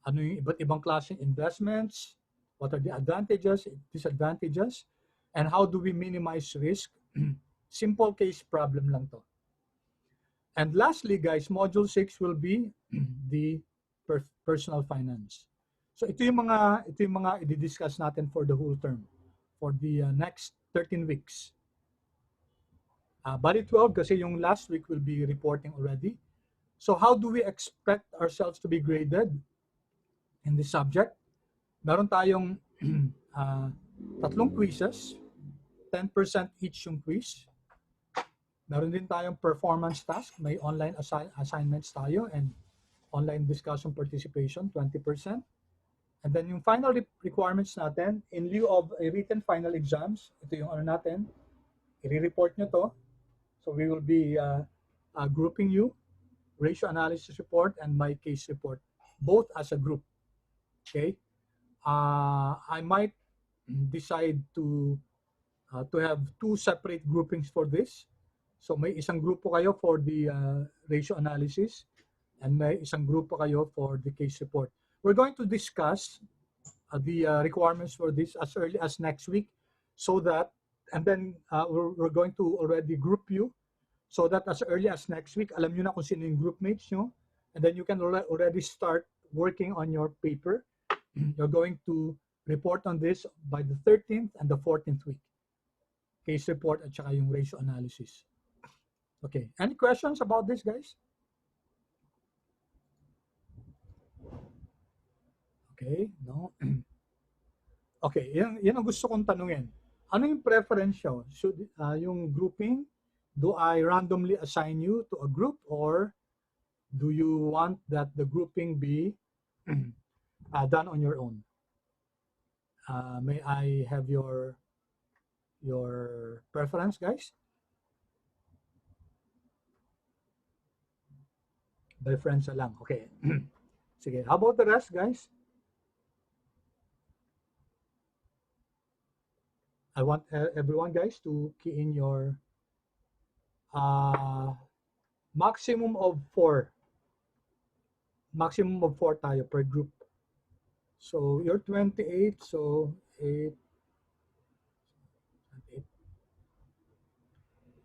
ano yung iba't ibang klaseng investments, what are the advantages, disadvantages, and how do we minimize risk? Simple case problem lang to. And lastly, guys, Module 6 will be the personal finance. So ito yung mga i-discuss natin for the whole term, for the next 13 weeks. Bali 12 kasi yung last week will be reporting already. So how do we expect ourselves to be graded in this subject? Meron tayong tatlong quizzes, 10% each yung quiz. Meron din tayong performance task, may online assignments tayo and online discussion participation, 20%. And then yung final requirements natin, in lieu of a written final exams, ito yung ano natin, i-report nyo to. So we will be grouping you, ratio analysis report and my case report, both as a group. Okay. I might decide to have two separate groupings for this. So may isang grupo kayo for the ratio analysis and may isang grupo kayo for the case report. We're going to discuss the requirements for this as early as next week, so that, and then we're going to already group you so that as early as next week, alam nyo na kung sino yung group mates nyo, and then you can already start working on your paper. You're going to report on this by the 13th and the 14th week. Case report at saka yung ratio analysis. Okay, any questions about this, guys? Okay, no? Okay, yan ang gusto kong tanungin. Ano yung preference nyo? Should, yung grouping, do I randomly assign you to a group, or do you want that the grouping be done on your own? May I have your preference, guys? Preference na lang. Okay. Sige, how about the rest, guys? I want everyone, guys, to key in your maximum of 4. Maximum of 4 tayo per group. So you're 28, so 8.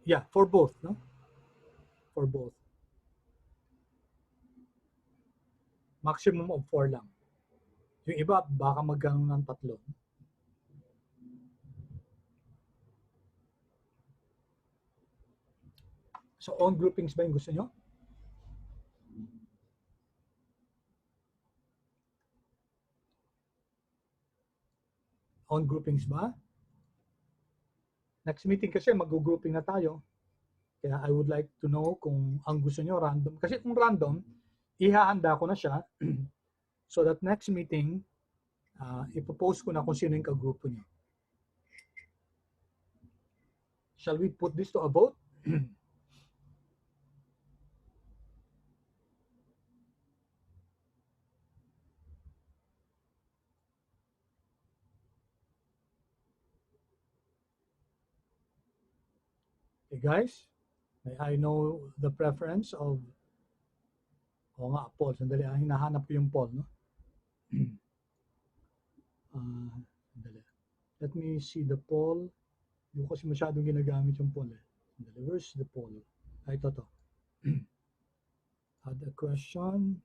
Yeah, for both, no? For both. Maximum of 4 lang. Yung iba, baka magkano ng 3. So, own groupings ba yung gusto nyo? Own groupings ba? Next meeting kasi mag-grouping na tayo. Kaya I would like to know kung ang gusto nyo random. Kasi kung random, ihahanda ko na siya so that next meeting, ipopost ko na kung sino yung kagrupo nyo. Shall we put this to a vote? Okay, guys, may I know the preference of... Oo nga, poll. Sandali, hinahanap ko yung poll, no? Sandali. Let me see the poll. Hindi ko kasi masyadong ginagamit yung poll, eh. Sandali, where's the poll? Ito to. Add a question.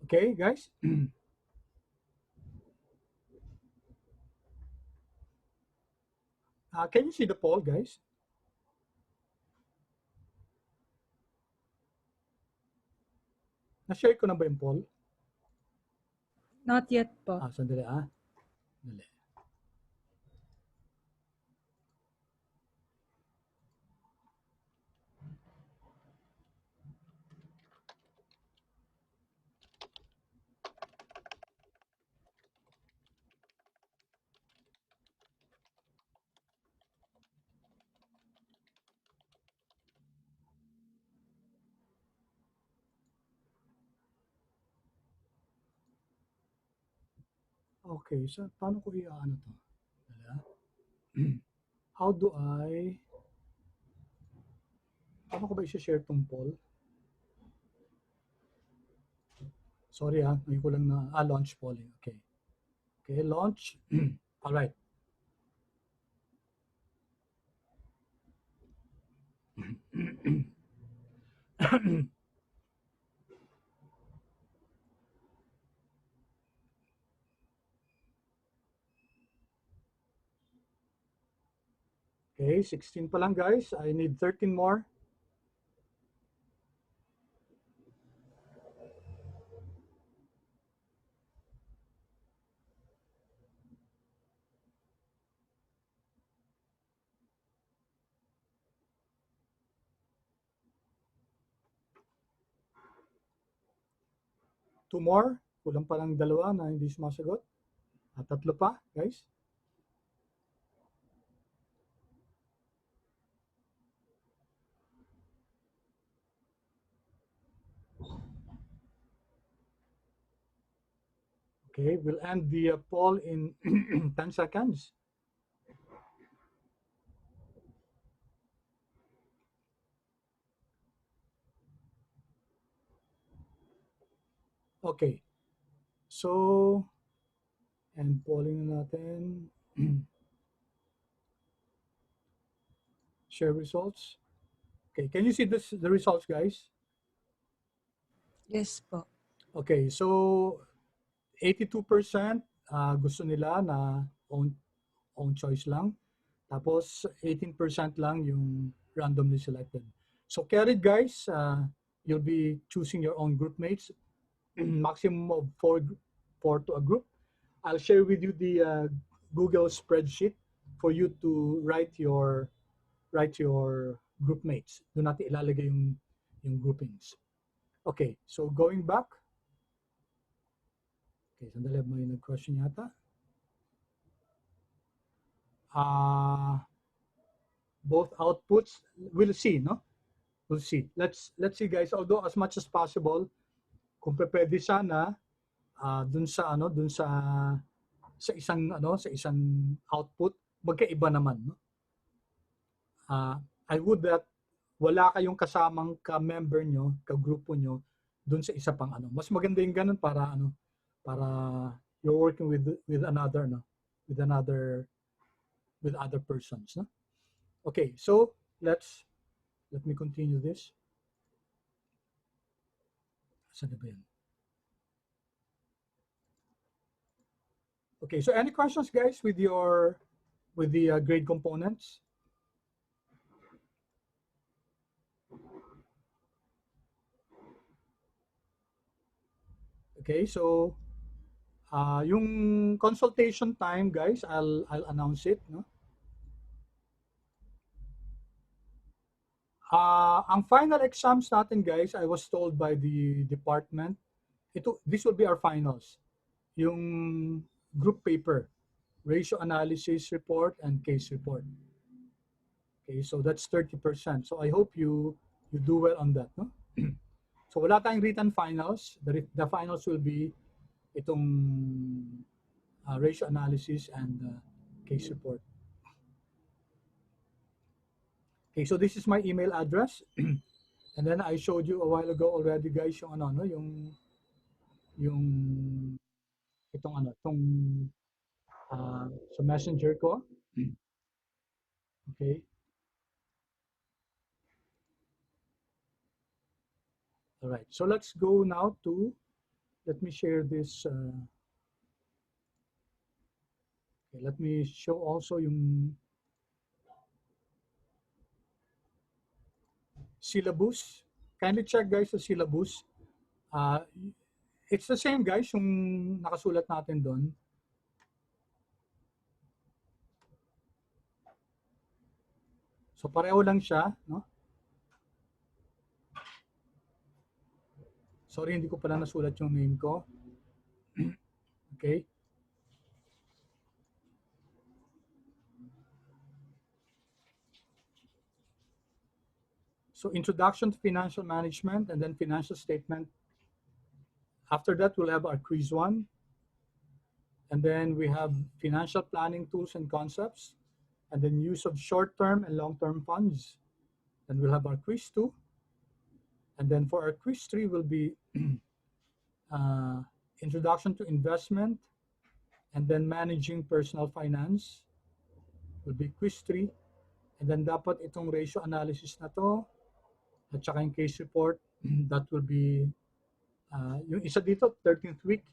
Okay, guys? Can you see the poll, guys? Na-share ko na ba yung poll? Not yet po. Sandali, Sandali. Okay, so paano ko i-ano to? How do I... Paano ko ba i-share tong poll? Sorry, ngayon ko lang na... launch polling. Okay. Okay, launch. All right. Okay, 16 pa lang guys. I need 13 more. Two more. Kulang pa lang dalawa na hindi sumasagot. At tatlo pa, guys. Okay, we'll end the poll in 10 seconds. Okay. So, and polling na natin. Share results. Okay, can you see the results, guys? Yes po. Okay, so 82% gusto nila na own choice lang. Tapos 18% lang yung randomly selected. So carried guys, you'll be choosing your own group mates, maximum of four to a group. I'll share with you the Google spreadsheet for you to write your group mates. Doon natin ilalagay yung groupings. Okay, so going back. Okay, sandali, may nag-question yata. Both outputs, we'll see, no? We'll see. Let's see guys, although as much as possible, kung pwede sana dun sa isang output magkaiba naman, no? I would that wala kayong kasamang ka-member nyo, ka-grupo nyo dun sa isa pang Mas maganda yung ganun para para you're working with another, no? With other persons, no? Okay, so let me continue this. Saan na ba yan? Okay, so any questions guys with the grade components? Okay, so yung consultation time guys, I'll announce it, no? Ang final exams natin guys, I was told by the department, this will be our finals. Yung group paper, ratio analysis report and case report. Okay, so that's 30%. So I hope you do well on that, no? So wala tayong written finals. The finals will be itong ratio analysis and case report. Okay, so this is my email address. And then I showed you a while ago already guys yung itong sa messenger ko. Okay. All right. So let's go now to, let me share this. Okay, let me show also yung syllabus. Kindly check guys the syllabus. It's the same guys yung nakasulat natin doon. So pareho lang siya, no? Sorry, hindi ko pala nasulat yung name ko. Okay. So introduction to financial management and then financial statement. After that, we'll have our quiz 1. And then we have financial planning tools and concepts. And then use of short-term and long-term funds. Then we'll have our quiz 2. And then for our quiz 3 will be introduction to investment And then managing personal finance will be quiz 3. And then dapat itong ratio analysis na to, at saka yung case report, that will be, yung isa dito, 13th week.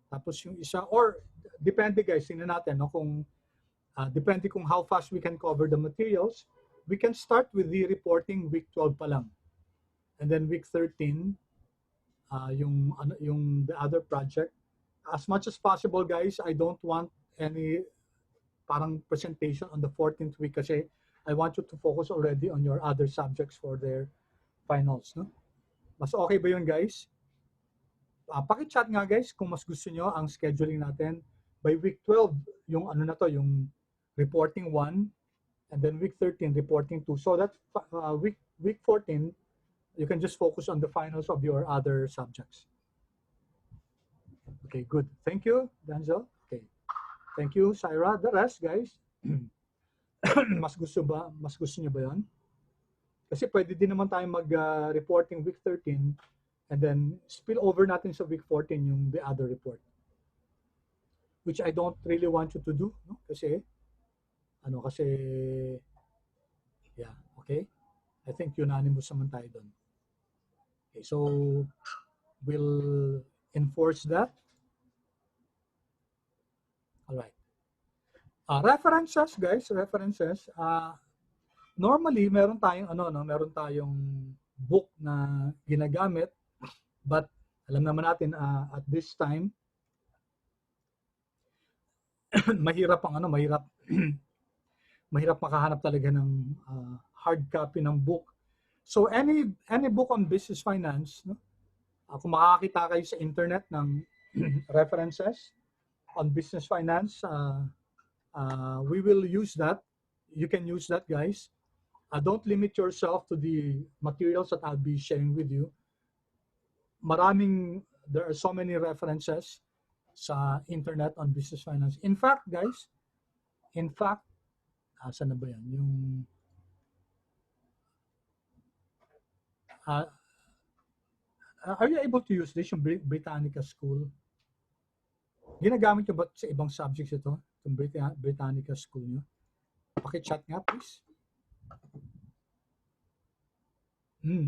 Tapos yung isa, or depende guys, tingnan natin, no, kung, depende kung how fast we can cover the materials, we can start with the reporting week 12 pa lang. And then week 13, yung the other project. As much as possible, guys, I don't want any parang presentation on the 14th week kasi I want you to focus already on your other subjects for their finals. No? Mas okay ba yun, guys? Paki-chat nga, guys, kung mas gusto nyo ang scheduling natin. By week 12, yung ano na to, yung reporting 1, and then week 13, reporting 2. So that week 14, you can just focus on the finals of your other subjects. Okay, good. Thank you, Denzel. Okay. Thank you, Syra. The rest, guys, mas gusto niyo ba 'yon? Kasi pwede din naman tayo mag-reporting week 13 and then spill over natin sa week 14 yung the other report. Which I don't really want you to do, no? Kasi yeah, okay? I think unanimous naman tayo doon. Okay, so we'll enforce that. All right. References, guys, references. Normally, meron tayong book na ginagamit, but alam naman natin at this time mahirap makahanap talaga ng hard copy ng book. So any book on business finance, no? Kung makakita kayo sa internet ng references on business finance, we will use that. You can use that, guys. Don't limit yourself to the materials that I'll be sharing with you. There are so many references sa internet on business finance. In fact, guys, saan na ba yan? Are you able to use this, yung Britannica School? Ginagamit nyo ba sa ibang subjects ito? Yung Britannica School nyo? Paki-chat nga, please.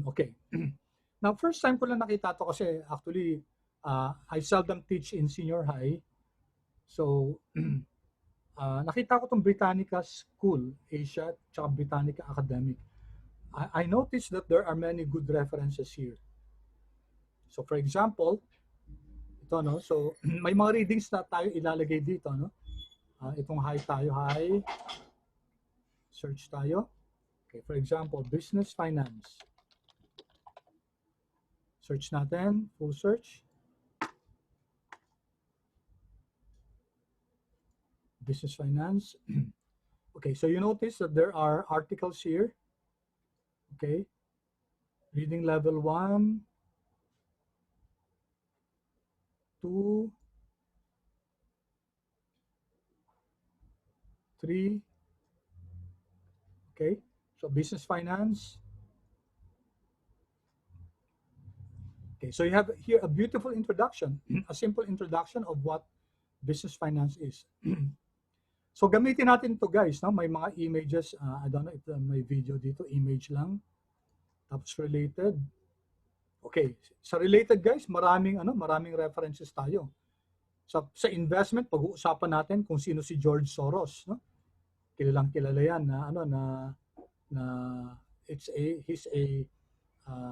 Okay. Now, first time ko lang nakita to kasi actually, I seldom teach in senior high. So, nakita ko itong Britannica School, Asia, tsaka Britannica Academic. I noticed that there are many good references here. So, for example, ito, no? So, may mga readings na tayo ilalagay dito, no? Itong high tayo, high. Search tayo. Okay, for example, business finance. Search natin, full search. Business finance. Okay, so you notice that there are articles here. Okay, reading level 1, 2, 3. Okay, so business finance. Okay, so you have here a beautiful introduction, a simple introduction of what business finance is. So gamitin natin to, guys, no? May mga images, I don't know if may video dito, image lang. Tapos related. Okay, sa related, guys, maraming references tayo. Sa investment, pag-uusapan natin kung sino si George Soros, no? Kilalang kilala yan na he's a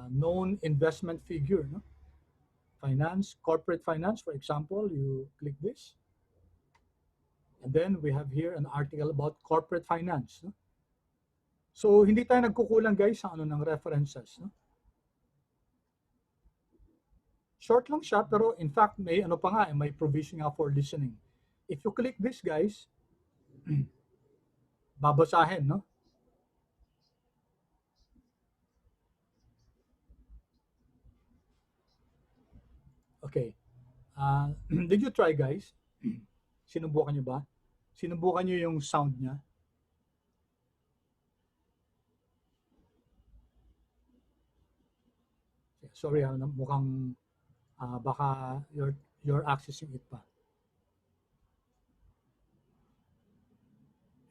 known investment figure, no? Finance, corporate finance, for example, you click this. And then we have here an article about corporate finance. No? So, hindi tayo nagkukulang, guys, sa ng references. No? Short lang siya, pero in fact, may may provision nga for listening. If you click this, guys, babasahin, no? Okay. Did you try, guys? Sinubukan nyo ba? Sinubukan nyo yung sound niya? Sorry, mukhang baka you're accessing it pa.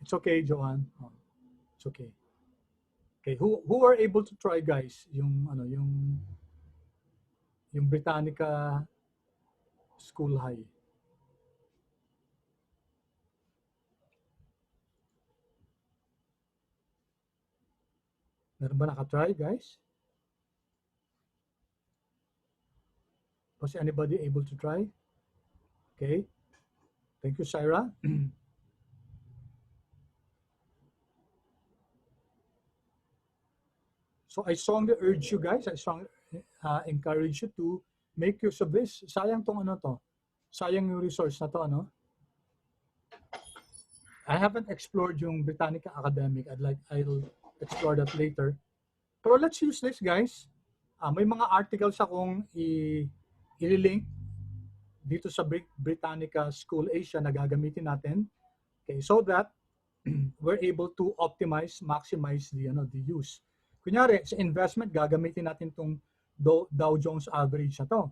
It's okay, Joanne. Oh, it's okay. Okay, who are able to try, guys, yung Britannica School High? Meron ba naka-try, guys? Was anybody able to try? Okay. Thank you, Syra. So I strongly urge you guys, I strongly encourage you to make use of this. Sayang tong ano to. Sayang yung resource na to, ano? I haven't explored yung Britannica Academic. I'll explore that later. Pero let's use this, guys. May mga articles akong i-link dito sa Britannica School Asia na gagamitin natin. Okay, so that we're able to optimize, maximize the use. Kunyari, sa investment, gagamitin natin itong Dow Jones average na to.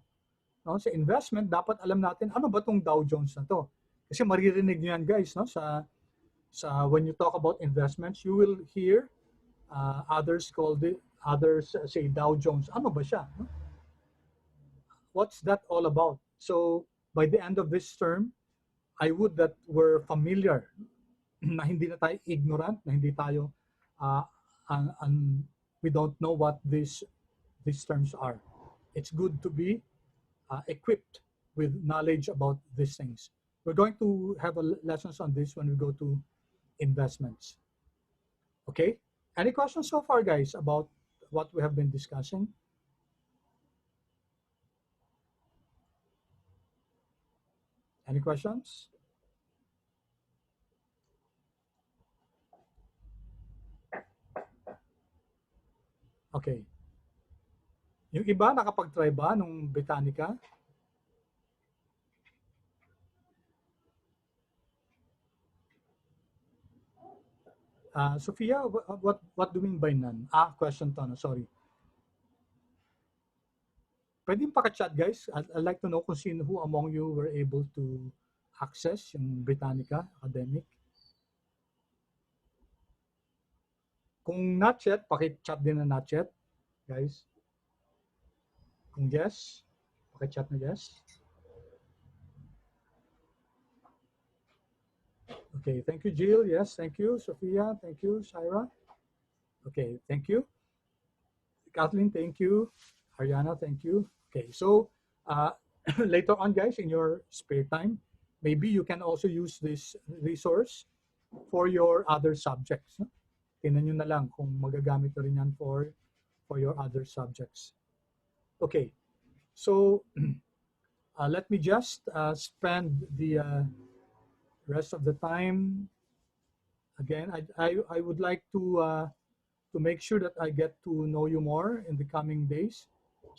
No? Sa investment, dapat alam natin, ano ba itong Dow Jones na to? Kasi maririnig nyo yan, guys, no? When you talk about investments, you will hear others say Dow Jones. Ano ba siya? No? What's that all about? So, by the end of this term, I would that we're familiar, na hindi na tayo ignorant, na hindi tayo we don't know what these terms are. It's good to be equipped with knowledge about these things. We're going to have lessons on this when we go to investments. Okay? Any questions so far, guys, about what we have been discussing? Any questions? Okay. Yung iba, nakapag-try ba nung Britannica? Sophia, what do you mean by none? Question to, no? Sorry. Pwede yung paka-chat, guys. I'd like to know kung who among you were able to access yung Britannica Academic. Kung not yet, paki-chat din na not yet, guys. Kung yes, paki-chat na yes. Okay, thank you, Jill. Yes, thank you, Sophia. Thank you, Syra. Okay, thank you. Kathleen, thank you. Ariana, thank you. Okay, so later on, guys, in your spare time, maybe you can also use this resource for your other subjects. No? Tingnan nyo na lang kung magagamit na rin yan for your other subjects. Okay, so let me just spend the rest of the time. Again, I would like to make sure that I get to know you more in the coming days.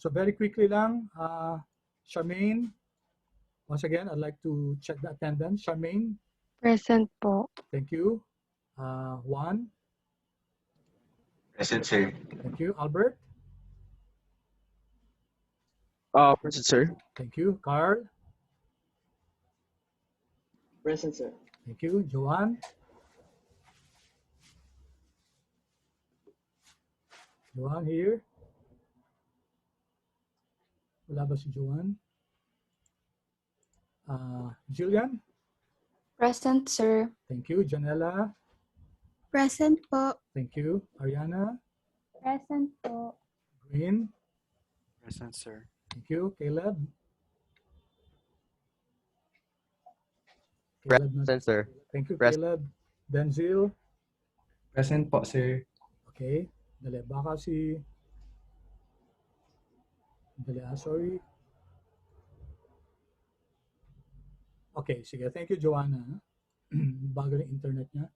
So very quickly lang, Charmaine, once again, I'd like to check the attendance. Charmaine? Present po. Thank you. Juan? Present, sir. Thank you. Albert? Present, sir. Thank you. Carl? Present, sir. Thank you. Joanne? Joanne here? Wala ba si Joanne? Jillian? Present, sir. Thank you. Janela? Present po. Thank you. Ariana? Present po. Green? Present, sir. Thank you. Caleb? Present, sir. Thank you, Present. Caleb. Denzil? Present po, sir. Okay. Dali, baka si... Dali, sorry. Okay, sige. Thank you, Joanna. Bago ng internet niya.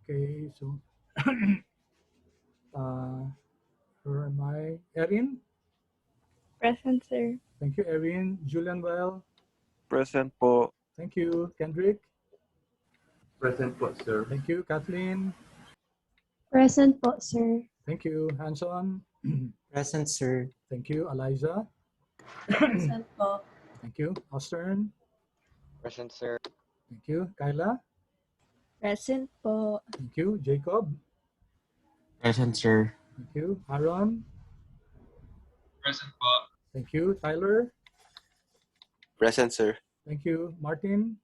Okay, so... where am I? Erin? Present, sir. Thank you, Erin. Julian Well? Present po. Thank you. Kendrick? Present po, sir. Thank you. Kathleen? Present po, sir. Thank you. Hanson? Present, sir. Thank you. Eliza? Present po. Thank you. Austin? Present, sir. Thank you. Kyla? Present po. Thank you. Jacob? Present, sir. Thank you. Aaron? Present po. Thank you. Tyler? Present, sir. Thank you. Martin?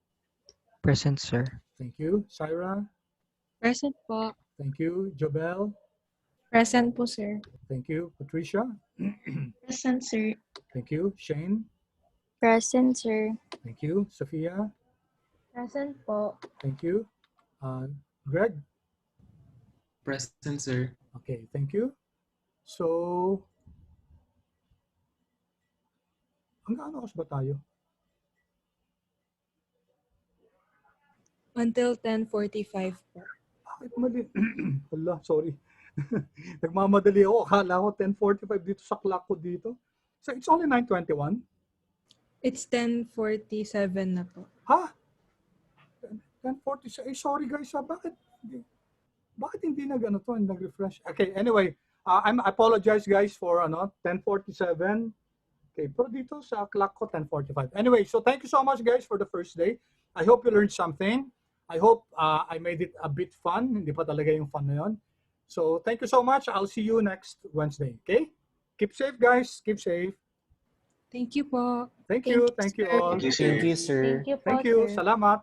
Present, sir. Thank you. Syra? Present po. Thank you. Jobel? Present po, sir. Thank you. Patricia? Present, sir. Thank you. Shane? Present, sir. Thank you. Sophia? Present po. Thank you. Greg? Present, sir. Okay, thank you. So, hanggang ano oras ba tayo? Until 10:45 po. Bakit mali? Hala, sorry. Nagmamadali ako. Akala ko 10:45 dito sa clock ko dito. So, it's only 9:21? It's 10:47 na po. Ha? 10:46? Eh, sorry guys, bakit hindi nag-refresh? Okay, anyway, I apologize guys for 10:47. Okay, pero dito sa clock ko 10:45. Anyway, so thank you so much guys for the first day. I hope you learned something. I hope I made it a bit fun. Hindi pa talaga yung fun na yun. So thank you so much. I'll see you next Wednesday. Okay? Keep safe guys. Keep safe. Thank you po. Thank you. Thank you all. Thank you, sir. Thank you po, Thank you. sir. Salamat.